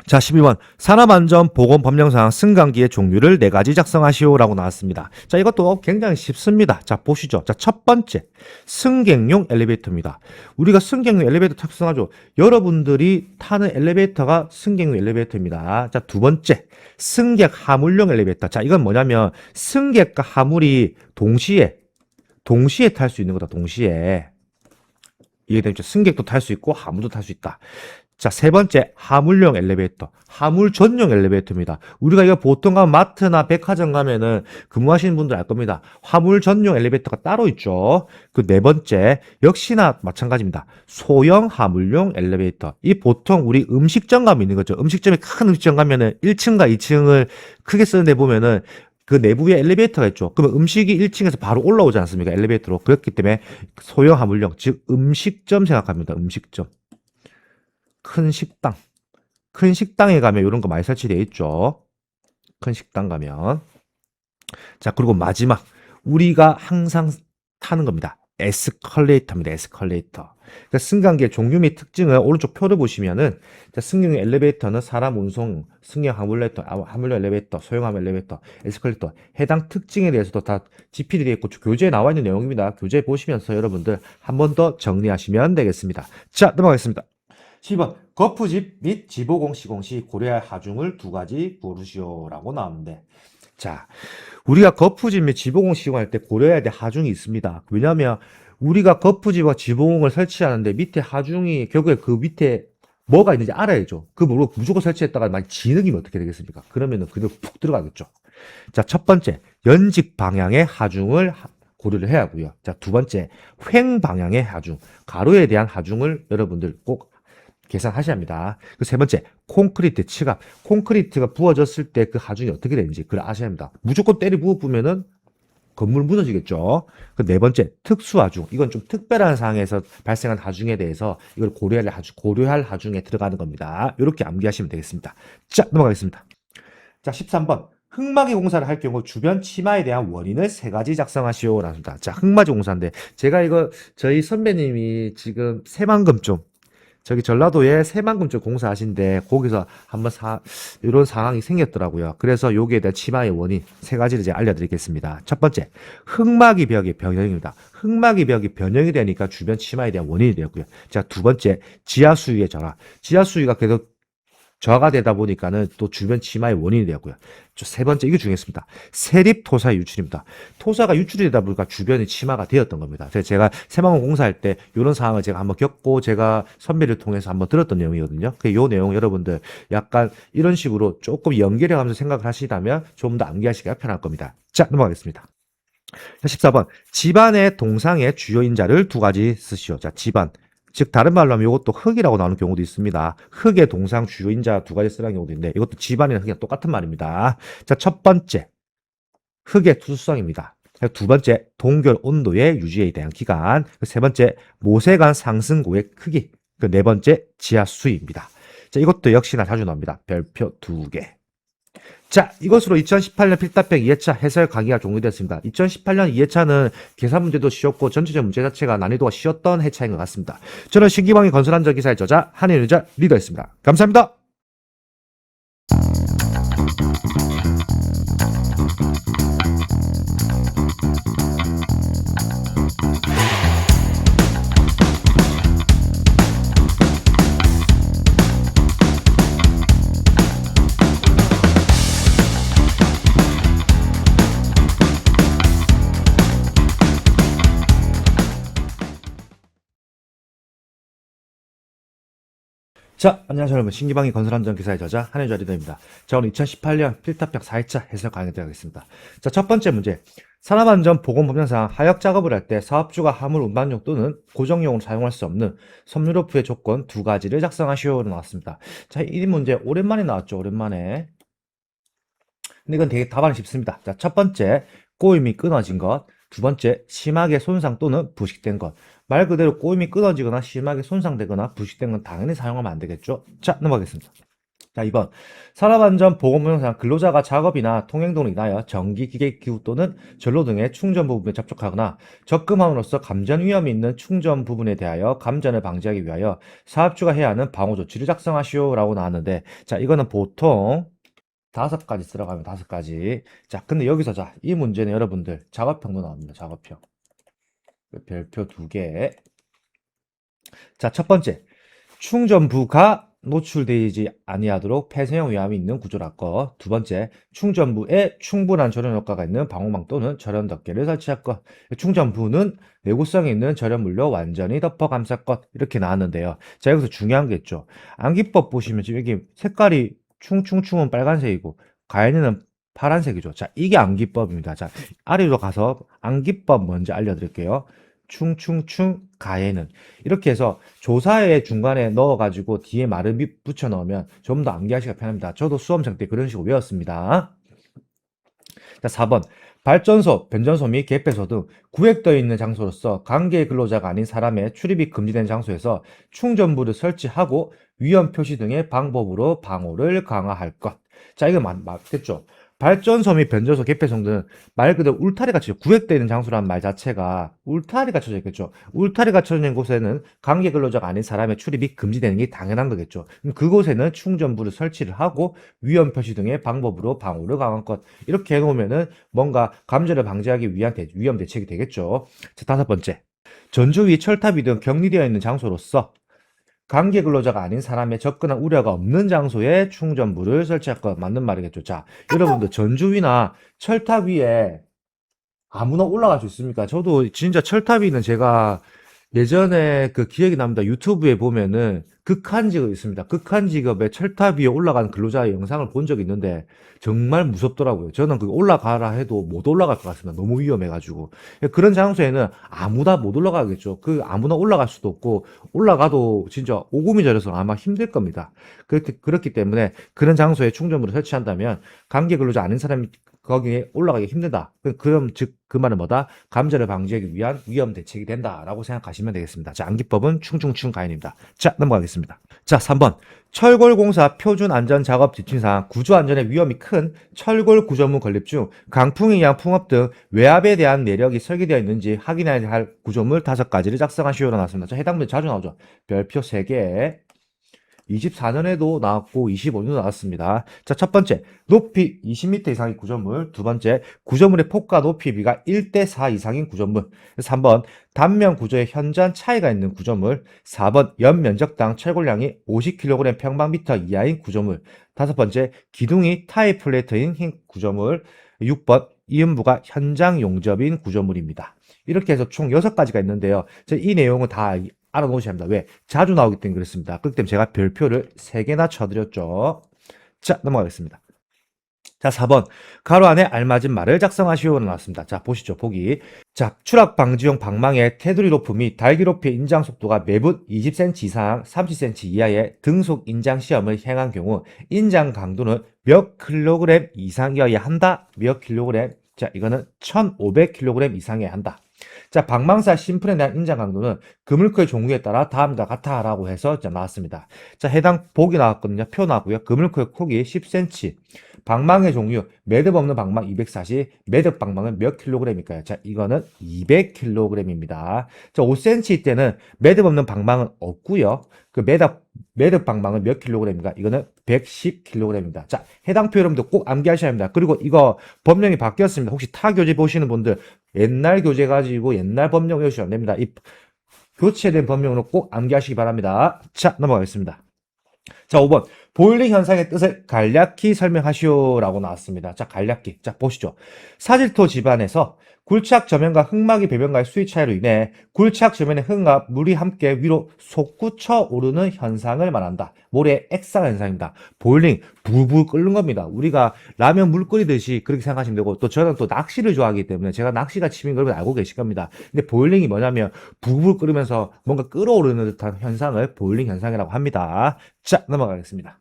A: 자, 12번 산업안전보건법령상 승강기의 종류를 4가지 작성하시오라고 나왔습니다. 자, 이것도 굉장히 쉽습니다. 자, 보시죠. 자, 첫 번째 승객용 엘리베이터입니다. 우리가 승객용 엘리베이터 작성하죠. 여러분들이 타는 엘리베이터가 승객용 엘리베이터입니다. 자, 두 번째 승객 하물용 엘리베이터. 자, 이건 뭐냐면 승객과 하물이 동시에 탈 수 있는 거다. 동시에. 이해되죠? 승객도 탈 수 있고 하물도 탈 수 있다. 자, 세 번째, 화물용 엘리베이터. 화물 전용 엘리베이터입니다. 우리가 이거 보통 가면 마트나 백화점 가면은 근무하시는 분들 알 겁니다. 화물 전용 엘리베이터가 따로 있죠. 그 네 번째, 역시나 마찬가지입니다. 소형 화물용 엘리베이터. 이 보통 우리 음식점 가면 있는 거죠. 음식점에 큰 음식점 가면은 1층과 2층을 크게 쓰는데 보면은 그 내부에 엘리베이터가 있죠. 그러면 음식이 1층에서 바로 올라오지 않습니까? 엘리베이터로. 그렇기 때문에 소형 화물용, 즉 음식점 생각합니다. 음식점. 큰 식당. 큰 식당에 가면 이런 거 많이 설치되어 있죠. 큰 식당 가면. 자, 그리고 마지막. 우리가 항상 타는 겁니다. 에스컬레이터입니다. 에스컬레이터. 그러니까 승강기의 종류 및 특징을 오른쪽 표를 보시면은, 자, 승용 엘리베이터는 사람 운송, 승용 화물용 엘리베이터, 소형 화물 엘리베이터, 에스컬레이터 해당 특징에 대해서도 다 지필이 되어 있고 교재에 나와 있는 내용입니다. 교재 보시면서 여러분들 한 번 더 정리하시면 되겠습니다. 자, 넘어가겠습니다. 10번 거푸집 및 지보공 시공 시 고려할 하중을 두 가지 고르시오라고 나오는데, 자, 우리가 거푸집 및 지보공 시공할 때 고려해야 될 하중이 있습니다. 왜냐하면 우리가 거푸집과 지보공을 설치하는데 밑에 하중이 결국에 그 밑에 뭐가 있는지 알아야죠. 그 모르고 무조건 설치했다가 만약 진흙이면 어떻게 되겠습니까? 그러면은 그대로 푹 들어가겠죠. 자, 첫 번째 연직 방향의 하중을 고려를 해야 하고요. 자, 두 번째 횡 방향의 하중, 가로에 대한 하중을 여러분들 꼭 계산하셔야 합니다. 그 세 번째, 콘크리트 층압. 콘크리트가 부어졌을 때 그 하중이 어떻게 되는지 그걸 아셔야 합니다. 무조건 때리 부어 부으면은 건물 무너지겠죠. 그 네 번째, 특수 하중. 이건 좀 특별한 상황에서 발생한 하중에 대해서 이걸 고려할 하중에 들어가는 겁니다. 이렇게 암기하시면 되겠습니다. 자, 넘어가겠습니다. 자, 13번. 흙막이 공사를 할 경우 주변 치마에 대한 원인을 세 가지 작성하시오. 라습니다. 자, 흙막이 공사인데 제가 이거 저희 선배님이 지금 새만금 좀 저기 전라도에 새만금 쪽 공사하신데 거기서 한번 이런 상황이 생겼더라고요. 그래서 여기에 대한 치마의 원인 세 가지를 제가 알려드리겠습니다. 첫 번째, 흙막이 벽의 변형입니다. 흙막이 벽이 변형이 되니까 주변 치마에 대한 원인이 되었고요. 자, 두 번째, 지하 수위의 전화. 지하 수위가 계속 저하가 되다 보니까는 또 주변 치마의 원인이 되었고요. 세 번째, 이게 중요했습니다. 세립 토사 유출입니다. 토사가 유출이 되다 보니까 주변이 치마가 되었던 겁니다. 그래서 제가 새만금 공사할 때 이런 상황을 제가 한번 겪고 제가 선배를 통해서 한번 들었던 내용이거든요. 이 내용 여러분들 약간 이런 식으로 조금 연결해 가면서 생각을 하시다면 좀 더 암기하시기가 편할 겁니다. 자, 넘어가겠습니다. 14번. 집안의 동상의 주요 인자를 두 가지 쓰시오. 자, 집안. 즉 다른 말로 하면 이것도 흙이라고 나오는 경우도 있습니다. 흙의 동상 주요 인자 두 가지 쓰라는 경우도 있는데 이것도 집안이랑 흙이랑 똑같은 말입니다. 자, 첫 번째 흙의 투수성입니다. 두 번째 동결 온도의 유지에 대한 기간. 세 번째 모세관 상승고의 크기. 네 번째 지하 수위입니다. 자, 이것도 역시나 자주 나옵니다. 별표 2개. 자, 이것으로 2018년 필답형 2회차 해설 강의가 종료되었습니다. 2018년 2회차는 계산 문제도 쉬웠고 전체적 문제 자체가 난이도가 쉬웠던 회차인 것 같습니다. 저는 신기방위 건설안전 기사의 저자 한일유자 리더였습니다. 감사합니다. 자, 안녕하세요 여러분. 신기방위 건설안전 기사의 저자 한혜자 리더입니다. 자, 오늘 2018년 필답형 4회차 해설 강의 들어가겠습니다. 자, 첫 번째 문제. 산업안전보건법령상 하역 작업을 할 때 사업주가 화물 운반용 또는 고정용으로 사용할 수 없는 섬유로프의 조건 두 가지를 작성하시오로 나왔습니다. 자, 이 문제 오랜만에 나왔죠. 오랜만에. 근데 이건 되게 답안이 쉽습니다. 자, 첫 번째, 꼬임이 끊어진 것. 두 번째, 심하게 손상 또는 부식된 것. 말 그대로 꼬임이 끊어지거나 심하게 손상되거나 부식된 건 당연히 사용하면 안 되겠죠? 자, 넘어가겠습니다. 자, 2번. 산업안전보건법령상 근로자가 작업이나 통행 등으로 인하여 전기, 기계, 기구 또는 전로 등의 충전 부분에 접촉하거나 접근함으로써 감전 위험이 있는 충전 부분에 대하여 감전을 방지하기 위하여 사업주가 해야 하는 방호 조치를 작성하시오라고 나왔는데, 자, 이거는 보통 5가지 들어가면 5가지. 자, 근데 여기서 자, 이 문제는 여러분들 작업형도 나옵니다. 작업형. 별표 2개. 자, 첫 번째. 충전부가 노출되지 아니하도록 폐쇄형 위험이 있는 구조랄 것. 두 번째, 충전부에 충분한 절연 효과가 있는 방호망 또는 절연 덮개를 설치할 것. 충전부는 내구성이 있는 절연물로 완전히 덮어 감쌀 것. 이렇게 나왔는데요. 자, 여기서 중요한 게 있죠. 암기법 보시면 지금 여기 색깔이 충충충은 빨간색이고 가연이는 파란색이죠. 자, 이게 암기법입니다. 자, 아래로 가서 암기법 먼저 알려드릴게요. 충충충 가에는 이렇게 해서 조사의 중간에 넣어가지고 뒤에 말을 붙여 넣으면 좀 더 암기하기가 편합니다. 저도 수험생 때 그런 식으로 외웠습니다. 자, 4번. 발전소, 변전소 및 개폐소 등 구획되어 있는 장소로서 관계 근로자가 아닌 사람의 출입이 금지된 장소에서 충전부를 설치하고 위험 표시 등의 방법으로 방호를 강화할 것. 자, 이거 맞겠죠? 발전소 및 변전소, 개폐소 등은 말 그대로 울타리가 쳐져 구획되어 있는 장소라는 말 자체가 울타리가 쳐져 있겠죠. 울타리가 쳐져 있는 곳에는 관계 근로자가 아닌 사람의 출입이 금지되는 게 당연한 거겠죠. 그럼 그곳에는 충전부를 설치를 하고 위험 표시 등의 방법으로 방호를 강화할 것. 이렇게 해놓으면은 뭔가 감전을 방지하기 위한 위험 대책이 되겠죠. 자, 다섯 번째. 전조위, 철탑이 등 격리되어 있는 장소로서 관계 근로자가 아닌 사람의 접근한 우려가 없는 장소에 충전부를 설치할 것. 맞는 말이겠죠. 자, 여러분들 전주위나 철탑 위에 아무나 올라갈 수 있습니까? 저도 진짜 철탑 위는 제가 예전에 그 기억이 납니다. 유튜브에 보면은 극한 직업 있습니다. 극한 직업에 철탑 위에 올라간 근로자의 영상을 본 적이 있는데 정말 무섭더라고요. 저는 그 올라가라 해도 못 올라갈 것 같습니다. 너무 위험해가지고. 그런 장소에는 아무나 못 올라가겠죠. 그 아무나 올라갈 수도 없고 올라가도 진짜 오금이 저려서 아마 힘들 겁니다. 그렇기 때문에 그런 장소에 충전물을 설치한다면 관계 근로자 아닌 사람이 거기에 올라가기 힘들다. 그럼 즉 그 말은 뭐다? 감전을 방지하기 위한 위험 대책이 된다라고 생각하시면 되겠습니다. 자, 암기법은 충충충 가연입니다. 자, 넘어가겠습니다. 자, 3번. 철골공사 표준 안전 작업 지침상 구조 안전에 위험이 큰 철골 구조물 건립 중 강풍에 의한 풍업 등 외압에 대한 내력이 설계되어 있는지 확인해야 할 구조물 5가지를 작성하시오로 나왔습니다. 자, 해당 문제 자주 나오죠. 별표 3개. 24년에도 나왔고 25년도 나왔습니다. 자, 첫 번째, 높이 20m 이상의 구조물. 두 번째, 구조물의 폭과 높이 비가 1대4 이상인 구조물. 3번, 단면 구조에 현저한 차이가 있는 구조물. 4번, 연면적당 철골량이 50kg 평방미터 이하인 구조물. 다섯 번째, 기둥이 타이 플레이트인 흰 구조물. 6번, 이음부가 현장 용접인 구조물입니다. 이렇게 해서 총 6가지가 있는데요. 이 내용은 다 알아놓으셔야 합니다. 왜? 자주 나오기 때문에 그렇습니다. 그렇기 때문에 제가 별표를 3개나 쳐드렸죠. 자, 넘어가겠습니다. 자, 4번. 가로 안에 알맞은 말을 작성하시오로 나왔습니다. 자, 보시죠. 보기. 자, 추락 방지용 방망이의 테두리 높이 및 달기 높이의 인장 속도가 매분 20cm 이상 30cm 이하의 등속 인장 시험을 행한 경우 인장 강도는 몇 킬로그램 이상이어야 한다. 몇 킬로그램? 자, 이거는 1500kg 이상이어야 한다. 자, 방망사 심플에 대한 인장 강도는 그물코의 종류에 따라 다음과 같아라고 해서 나왔습니다. 자, 해당 복이 나왔거든요. 표 나왔고요. 그물코의 폭이 10cm. 방망의 종류, 매듭 없는 방망 240, 매듭 방망은 몇 킬로그램일까요? 자, 이거는 200kg입니다. 자, 5cm 때는 매듭 없는 방망은 없고요. 그 매듭 방망은 몇 킬로그램인가? 이거는 110kg입니다. 자, 해당 표 여러분들 꼭 암기하셔야 합니다. 그리고 이거 법령이 바뀌었습니다. 혹시 타 교재 보시는 분들 옛날 교재 가지고 옛날 법령 외우시면 안 됩니다. 이 교체된 법령으로 꼭 암기하시기 바랍니다. 자, 넘어가겠습니다. 자, 5번. 보일링 현상의 뜻을 간략히 설명하시오라고 나왔습니다. 자, 간략히. 자, 보시죠. 사질토 집안에서 굴착 저면과 흙막이 배변과의 수위 차이로 인해 굴착 저면의 흙과 물이 함께 위로 솟구쳐 오르는 현상을 말한다. 모래의 액상 현상입니다. 보일링, 불불 끓는 겁니다. 우리가 라면 물 끓이듯이 그렇게 생각하시면 되고, 또 저는 또 낚시를 좋아하기 때문에 제가 낚시가 취미인 걸 알고 계실 겁니다. 근데 보일링이 뭐냐면 불불 끓으면서 뭔가 끓어오르는 듯한 현상을 보일링 현상이라고 합니다. 자, 넘어가겠습니다.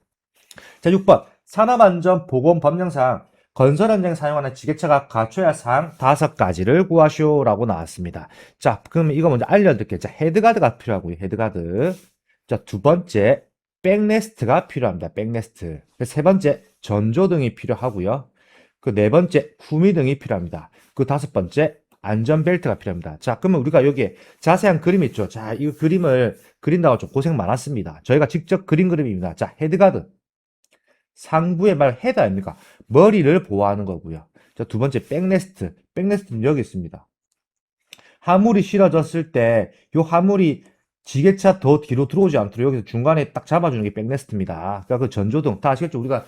A: 자, 6번. 산업안전보건법령상 건설 현장에 사용하는 지게차가 갖춰야 할 사항 5가지를 구하시오라고 나왔습니다. 자, 그럼 이거 먼저 알려드릴게요. 자, 헤드가드가 필요하고요. 헤드가드. 자, 두 번째, 백레스트가 필요합니다. 백레스트. 세 번째, 전조등이 필요하고요. 그 네 번째, 후미등이 필요합니다. 그 다섯 번째, 안전벨트가 필요합니다. 자, 그러면 우리가 여기에 자세한 그림 있죠? 자, 이 그림을 그린다고 좀 고생 많았습니다. 저희가 직접 그린 그림입니다. 자, 헤드가드. 상부의 말 헤드 아닙니까? 머리를 보호하는 거고요. 자, 두 번째 백레스트. 백레스트는 여기 있습니다. 화물이 실어졌을 때 이 화물이 지게차 더 뒤로 들어오지 않도록 여기서 중간에 딱 잡아주는 게 백레스트입니다. 그러니까 그 전조등 다 아시겠죠? 우리가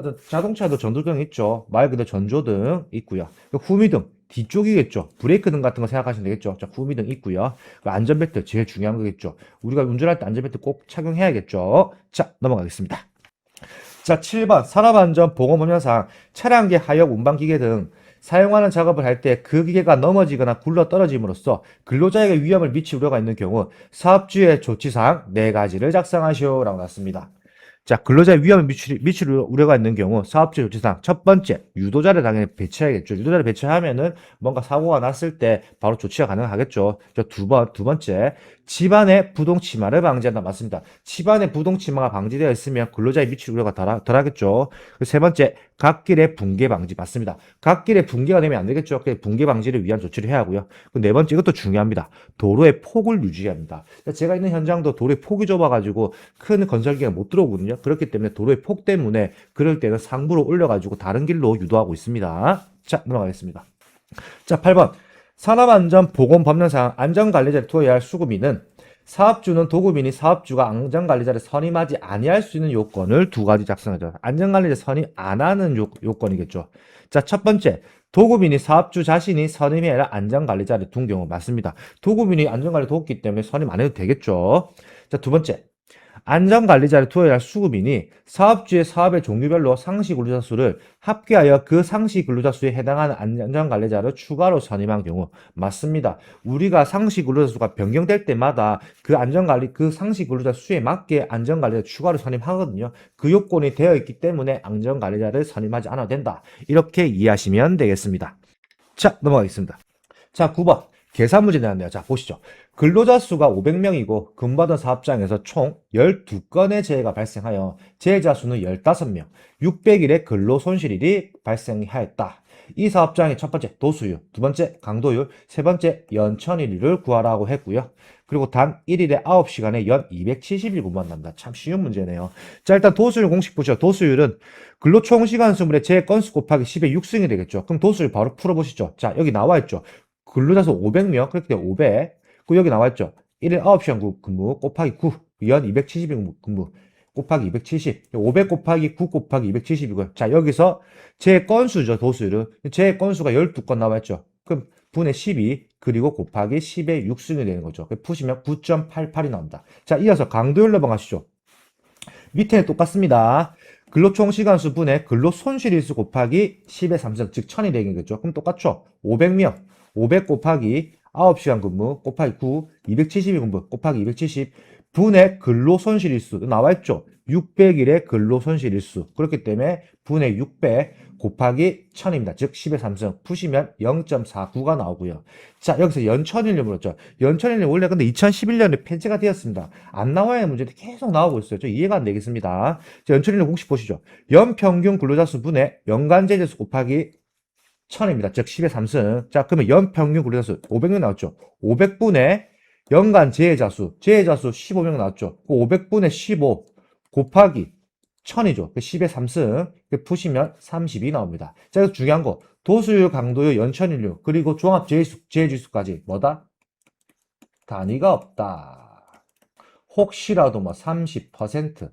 A: 그 자동차도 전조등 있죠. 말 그대로 전조등 있고요. 그 후미등 뒤쪽이겠죠. 브레이크등 같은 거 생각하시면 되겠죠. 자, 후미등 있고요. 그 안전벨트 제일 중요한 거겠죠. 우리가 운전할 때 안전벨트 꼭 착용해야겠죠. 자, 넘어가겠습니다. 자, 7번 산업안전보건법령상 차량계 하역 운반기계 등 사용하는 작업을 할 때 그 기계가 넘어지거나 굴러 떨어짐으로써 근로자에게 위험을 미칠 우려가 있는 경우 사업주의 조치사항 4가지를 작성하시오라고 나왔습니다. 자, 근로자의 위험을 미칠 우려가 있는 경우 사업주의 조치사항 첫 번째, 유도자를 당연히 배치해야겠죠. 유도자를 배치하면은 뭔가 사고가 났을 때 바로 조치가 가능하겠죠. 두 번째, 집안의 부동치마를 방지한다. 맞습니다. 집안의 부동치마가 방지되어 있으면 근로자의 미칠 우려가 덜하겠죠. 세 번째, 갓길의 붕괴 방지. 맞습니다. 갓길에 붕괴가 되면 안 되겠죠. 붕괴 방지를 위한 조치를 해야 하고요. 네 번째, 이것도 중요합니다. 도로의 폭을 유지해야 합니다. 제가 있는 현장도 도로의 폭이 좁아가지고 큰 건설기가 못 들어오거든요. 그렇기 때문에 도로의 폭 때문에 그럴 때는 상부로 올려가지고 다른 길로 유도하고 있습니다. 자, 넘어가겠습니다. 자, 8번. 산업안전보건법령상 안전관리자를 두어야 할 수급인은 사업주는 도급인이 사업주가 안전관리자를 선임하지 아니할 수 있는 요건을 2가지 작성하죠. 안전관리자 선임 안 하는 요건이겠죠. 자, 첫 번째. 도급인이 사업주 자신이 선임해야 할 안전관리자를 둔 경우 맞습니다. 도급인이 안전관리 돕기 때문에 선임 안 해도 되겠죠. 자, 두 번째. 안전관리자를 두어야 할 수급인이 사업주의 사업의 종류별로 상시 근로자 수를 합계하여 그 상시 근로자 수에 해당하는 안전관리자를 추가로 선임한 경우 맞습니다. 우리가 상시 근로자 수가 변경될 때마다 그 상시 근로자 수에 맞게 안전관리자 추가로 선임하거든요. 그 요건이 되어 있기 때문에 안전관리자를 선임하지 않아도 된다. 이렇게 이해하시면 되겠습니다. 자, 넘어가겠습니다. 자, 9번. 계산 문제 나왔네요. 자, 보시죠. 근로자 수가 500명이고 근무하던 사업장에서 총 12건의 재해가 발생하여 재해자 수는 15명, 600일의 근로 손실일이 발생하였다. 이 사업장의 첫 번째 도수율, 두 번째 강도율, 세 번째 연천일을 구하라고 했고요. 그리고 단 1일에 9시간에 연 270일 근무한답니다. 참 쉬운 문제네요. 자, 일단 도수율 공식 보시죠. 도수율은 근로 총 시간 수분의 재 건수 곱하기 10의 6승이 되겠죠. 그럼 도수율 바로 풀어보시죠. 자, 여기 나와 있죠. 근로자 수 500명, 그렇기 때문에 500. 그 여기 나와있죠. 1일 9시간 근무 곱하기 9, 연 270일 근무 곱하기 270. 500 곱하기 9 곱하기 270이고요. 자, 여기서 제 건수죠, 도수율은. 제 건수가 12건 나와있죠. 그럼 분의 12, 그리고 곱하기 10의 6승이 되는 거죠. 푸시면 9.88이 나옵니다. 자, 이어서 강도율 넘어가시죠. 밑에는 똑같습니다. 근로 총 시간수 분의 근로 손실일수 곱하기 10의 3승, 즉 1000이 되겠죠. 그럼 똑같죠. 500명, 500 곱하기 9시간 근무 곱하기 9, 270일 근무 곱하기 270 분의 근로손실일수 나와있죠. 600일의 근로손실일수. 그렇기 때문에 분의 600 곱하기 1000입니다. 즉 10의 3승 푸시면 0.49가 나오고요. 자, 여기서 연천일을 물었죠. 연천일은 원래 근데 2011년에 폐지가 되었습니다. 안 나와야 하는 문제들이 계속 나오고 있어요. 좀 이해가 안 되겠습니다. 자, 연천일 공식 보시죠. 연평균 근로자 수 분의 연간 제재수 곱하기 1000입니다. 즉 10의 3승. 자, 그러면 연평균 근로자 수 500명 나왔죠. 500분의 연간 재해자 수 15명 나왔죠. 그 500분의 15 곱하기 1000이죠. 10의 3승. 푸시면 32 나옵니다. 자, 그래서 중요한 거. 도수율, 강도율, 연천인류, 그리고 종합 재해지수까지 뭐다? 단위가 없다. 혹시라도 뭐 30%,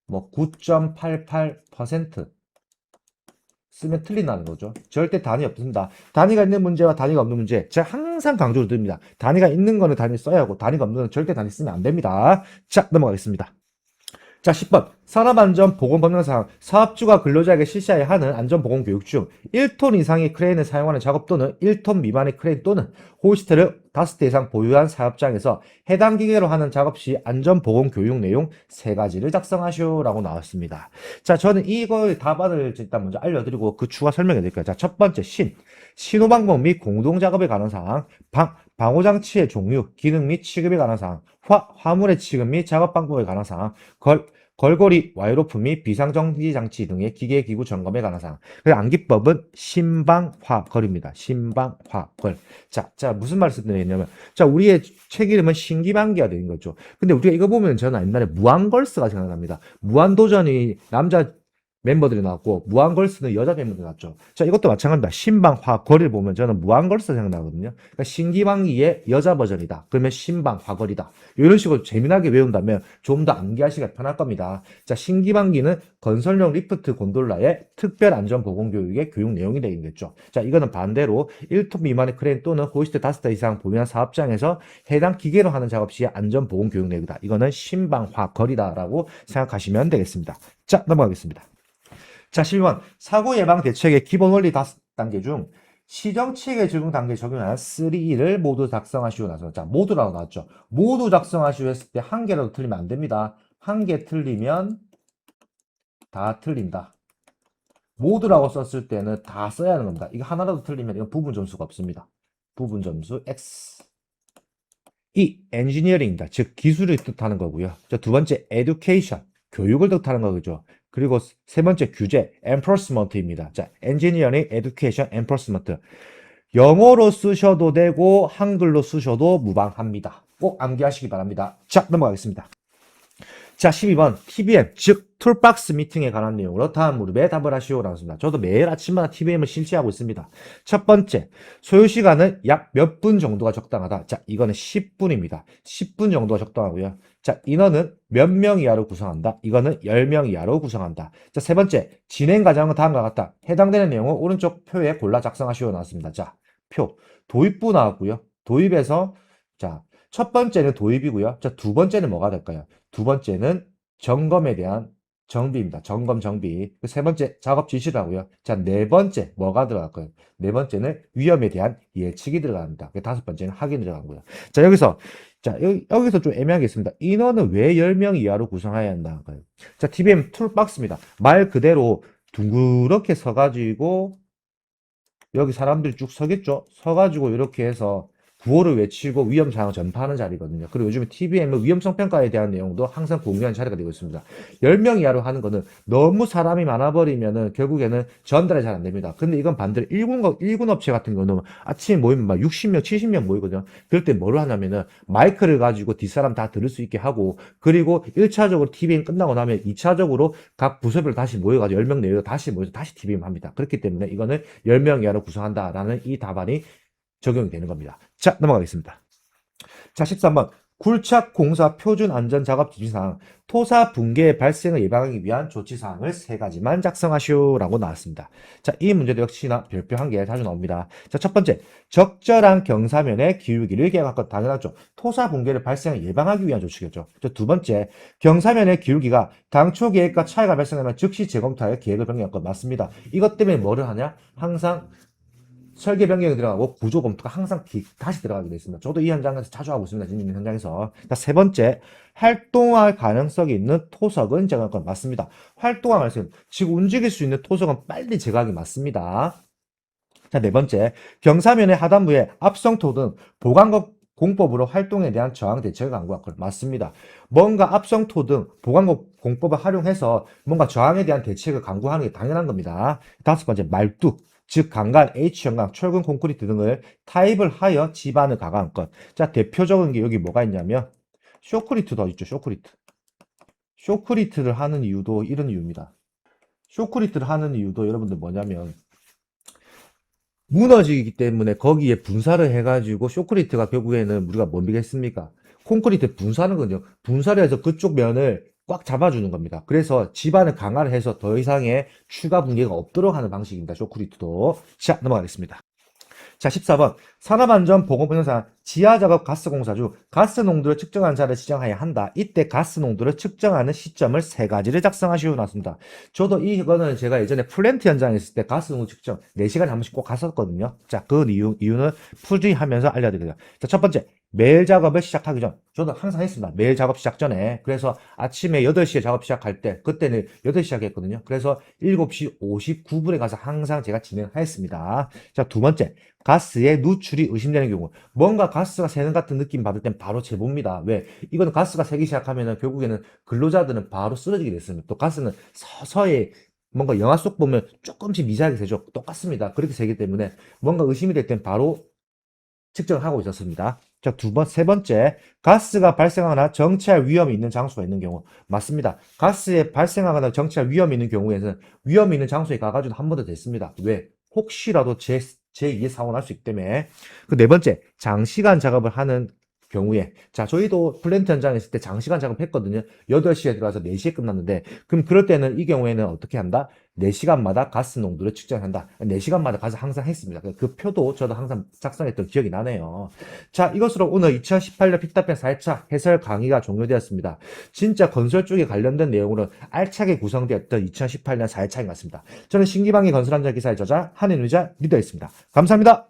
A: 뭐 9.88% 쓰면 틀린다는 거죠. 절대 단위 없습니다. 단위가 있는 문제와 단위가 없는 문제. 제가 항상 강조를 드립니다. 단위가 있는 거는 단위 써야 하고 단위가 없는 거는 절대 단위 쓰면 안 됩니다. 자, 넘어가겠습니다. 자, 10번. 산업안전보건법령상 사업주가 근로자에게 실시해야 하는 안전보건교육 중 1톤 이상의 크레인을 사용하는 작업 또는 1톤 미만의 크레인 또는 호이스트를 5대 이상 보유한 사업장에서 해당 기계로 하는 작업 시 안전보건교육 내용 3가지를 작성하시오라고 나왔습니다. 자, 저는 이걸 답안을 일단 먼저 알려드리고 그 추가 설명해 드릴게요. 자, 첫 번째 신호방법 및 공동작업에 관한 사항, 방호장치의 종류, 기능 및 취급에 관한 사항, 화물의 취급 및 작업 방법에 관한 사항, 걸고리, 와이로프 및 비상정지 장치 등의 기계 기구 점검에 관한 사항. 그리고 암기법은 신방화걸입니다. 신방화걸. 자, 무슨 말씀드리냐면, 자, 우리의 책 이름은 신기방기가 되는 거죠. 근데 우리가 이거 보면 저는 옛날에 무한걸스가 생각납니다. 무한도전이 남자 멤버들이 나왔고, 무한걸스는 여자 멤버들이 나왔죠. 자, 이것도 마찬가지입니다. 신방화거리를 보면 저는 무한걸스 생각나거든요. 그러니까 신기방기의 여자 버전이다. 그러면 신방화거리다. 이런 식으로 재미나게 외운다면 좀 더 암기하시기가 편할 겁니다. 자, 신기방기는 건설용 리프트 곤돌라의 특별 안전 보건 교육의 교육 내용이 되겠죠. 자, 이거는 반대로 1톤 미만의 크레인 또는 호이스트 5대 이상 보면 사업장에서 해당 기계로 하는 작업 시에 안전 보건 교육 내용이다. 이거는 신방화거리다라고 생각하시면 되겠습니다. 자, 넘어가겠습니다. 자, 12번. 사고 예방 대책의 기본 원리 5단계 중 시정체계 적용 단계 적용한 3를 모두 작성하시오 나서 자, 모두라고 나왔죠. 모두 작성하시오 했을 때 한 개라도 틀리면 안 됩니다. 한 개 틀리면 다 틀린다. 모두라고 썼을 때는 다 써야 하는 겁니다. 이거 하나라도 틀리면 이건 부분 점수가 없습니다. 부분 점수 X. 이 엔지니어링이다. 즉 기술을 뜻하는 거고요. 자, 두 번째 education. 교육을 뜻하는 거죠. 그리고 세 번째 규제 enforcement입니다. 자, engineering, education, enforcement. 영어로 쓰셔도 되고 한글로 쓰셔도 무방합니다. 꼭 암기하시기 바랍니다. 자, 넘어가겠습니다. 자, 12번 TBM, 즉 툴박스 미팅에 관한 내용으로 다음 무릎에 답을 하시오 라습니다. 저도 매일 아침마다 TBM을 실시하고 있습니다. 첫 번째, 소요 시간은 약 몇 분 정도가 적당하다. 자, 이거는 10분입니다. 10분 정도가 적당하고요. 자, 인원은 몇 명 이하로 구성한다. 이거는 10명 이하로 구성한다. 자, 세 번째, 진행 과정은 다음과 같다. 해당되는 내용은 오른쪽 표에 골라 작성하시오 나왔습니다. 자, 표, 도입부 나왔고요. 도입에서 자, 첫 번째는 도입이고요. 자, 두 번째는 뭐가 될까요? 두 번째는 점검에 대한 정비입니다. 점검, 정비. 세 번째, 작업 지시라고요. 자, 네 번째, 뭐가 들어갈까요? 네 번째는 위험에 대한 예측이 들어갑니다. 다섯 번째는 확인 들어가고요. 자, 여기서 좀 애매하게 있습니다. 인원은 왜 10명 이하로 구성해야 한다고요? 자, TBM 툴박스입니다. 말 그대로 둥그렇게 서가지고, 여기 사람들이 쭉 서겠죠? 서가지고 이렇게 해서 구호를 외치고 위험 상황을 전파하는 자리거든요. 그리고 요즘에 TBM은 위험성 평가에 대한 내용도 항상 공유하는 자리가 되고 있습니다. 10명 이하로 하는 거는 너무 사람이 많아버리면은 결국에는 전달이 잘 안 됩니다. 근데 이건 반대로 일군 업체 같은 경우는 아침에 모이면 막 60명, 70명 모이거든요. 그럴 때 뭐를 하냐면은 마이크를 가지고 뒷사람 다 들을 수 있게 하고 그리고 1차적으로 TBM 끝나고 나면 2차적으로 각 부서별 다시 모여가지고 10명 내외로 다시 모여서 다시 TBM 합니다. 그렇기 때문에 이거는 10명 이하로 구성한다라는 이 답안이 적용이 되는 겁니다. 자, 넘어가겠습니다. 자, 13번. 굴착 공사 표준 안전 작업 지시사항, 토사 붕괴 발생을 예방하기 위한 조치사항을 3가지만 작성하시오라고 나왔습니다. 자, 이 문제도 역시나 별표 한 개 자주 나옵니다. 자, 첫 번째, 적절한 경사면의 기울기를 계획할 것 당연하죠. 토사 붕괴를 발생을 예방하기 위한 조치겠죠. 자, 두 번째, 경사면의 기울기가 당초 계획과 차이가 발생하면 즉시 재검토하여 계획을 변경할 것 맞습니다. 이것 때문에 뭐를 하냐? 항상 설계 변경이 들어가고 구조 검토가 항상 다시 들어가게 되어 있습니다. 저도 이 현장에서 자주 하고 있습니다. 진입 현장에서. 자, 세 번째, 활동할 가능성이 있는 토석은 제거할 건 맞습니다. 활동할 가능성, 즉 움직일 수 있는 토석은 빨리 제거하기 맞습니다. 자, 네 번째, 경사면의 하단부에 압성토 등 보강법 공법으로 활동에 대한 저항 대책을 강구할 것 맞습니다. 뭔가 압성토 등 보강법 공법을 활용해서 뭔가 저항에 대한 대책을 강구하는 게 당연한 겁니다. 다섯 번째, 말뚝. 즉 강간, H형광, 철근 콘크리트 등을 타입을 하여 지반을 강화한 것. 자, 대표적인 게 여기 뭐가 있냐면 쇼크리트 더 있죠. 쇼크리트. 쇼크리트를 하는 이유도 이런 이유입니다. 쇼크리트를 하는 이유도 여러분들 뭐냐면 무너지기 때문에 거기에 분사를 해가지고 쇼크리트가 결국에는 우리가 뭔겠습니까? 콘크리트 분사하는 거죠. 분사를 해서 그쪽 면을 꽉 잡아주는 겁니다. 그래서 집안을 강화를 해서 더 이상의 추가 붕괴가 없도록 하는 방식입니다. 쇼크리트도. 자, 넘어가겠습니다. 자, 14번. 산업안전보건법령상 지하작업 가스공사 중 가스 농도를 측정한 자를 지정해야 한다. 이때 가스 농도를 측정하는 시점을 3가지를 작성하시오 나왔습니다. 저도 이거는 제가 예전에 플랜트 현장에 있을 때 가스 농도 측정 4시간에 한 번씩 꼭 갔었거든요. 자, 그 이유는 풀이하면서 알려드릴게요. 자, 첫 번째. 매일 작업을 시작하기 전. 저도 항상 했습니다. 매일 작업 시작 전에. 그래서 아침에 8시에 작업 시작할 때, 그때는 8시 시작했거든요. 그래서 7시 59분에 가서 항상 제가 진행하였습니다. 자, 두 번째. 가스의 누출이 의심되는 경우. 뭔가 가스가 새는 같은 느낌 받을 땐 바로 제보입니다. 왜? 이거는 가스가 새기 시작하면 결국에는 근로자들은 바로 쓰러지게 됐습니다. 또 가스는 서서히 뭔가 영화 속 보면 조금씩 미세하게 새죠. 똑같습니다. 그렇게 새기 때문에 뭔가 의심이 될 땐 바로 측정을 하고 있었습니다. 자, 세 번째, 가스가 발생하거나 정체할 위험이 있는 장소가 있는 경우. 맞습니다. 가스에 발생하거나 정체할 위험이 있는 경우에는 위험이 있는 장소에 가가지고 한 번 더 됐습니다. 왜? 혹시라도 제2의 사고가 날 수 있기 때문에. 그 네 번째, 장시간 작업을 하는 경우에. 자, 저희도 플랜트 현장에 있을 때 장시간 작업했거든요. 8시에 들어가서 4시에 끝났는데, 그럼 그럴 때는 이 경우에는 어떻게 한다? 4시간마다 가스 농도를 측정한다. 4시간마다 가서 항상 했습니다. 그 표도 저도 항상 작성했던 기억이 나네요. 자, 이것으로 오늘 2018년 피트답변 4회차 해설 강의가 종료되었습니다. 진짜 건설 쪽에 관련된 내용으로 알차게 구성되었던 2018년 4회차인 것 같습니다. 저는 신기방위 건설안전기사의 저자 한인의자 리더였습니다. 감사합니다.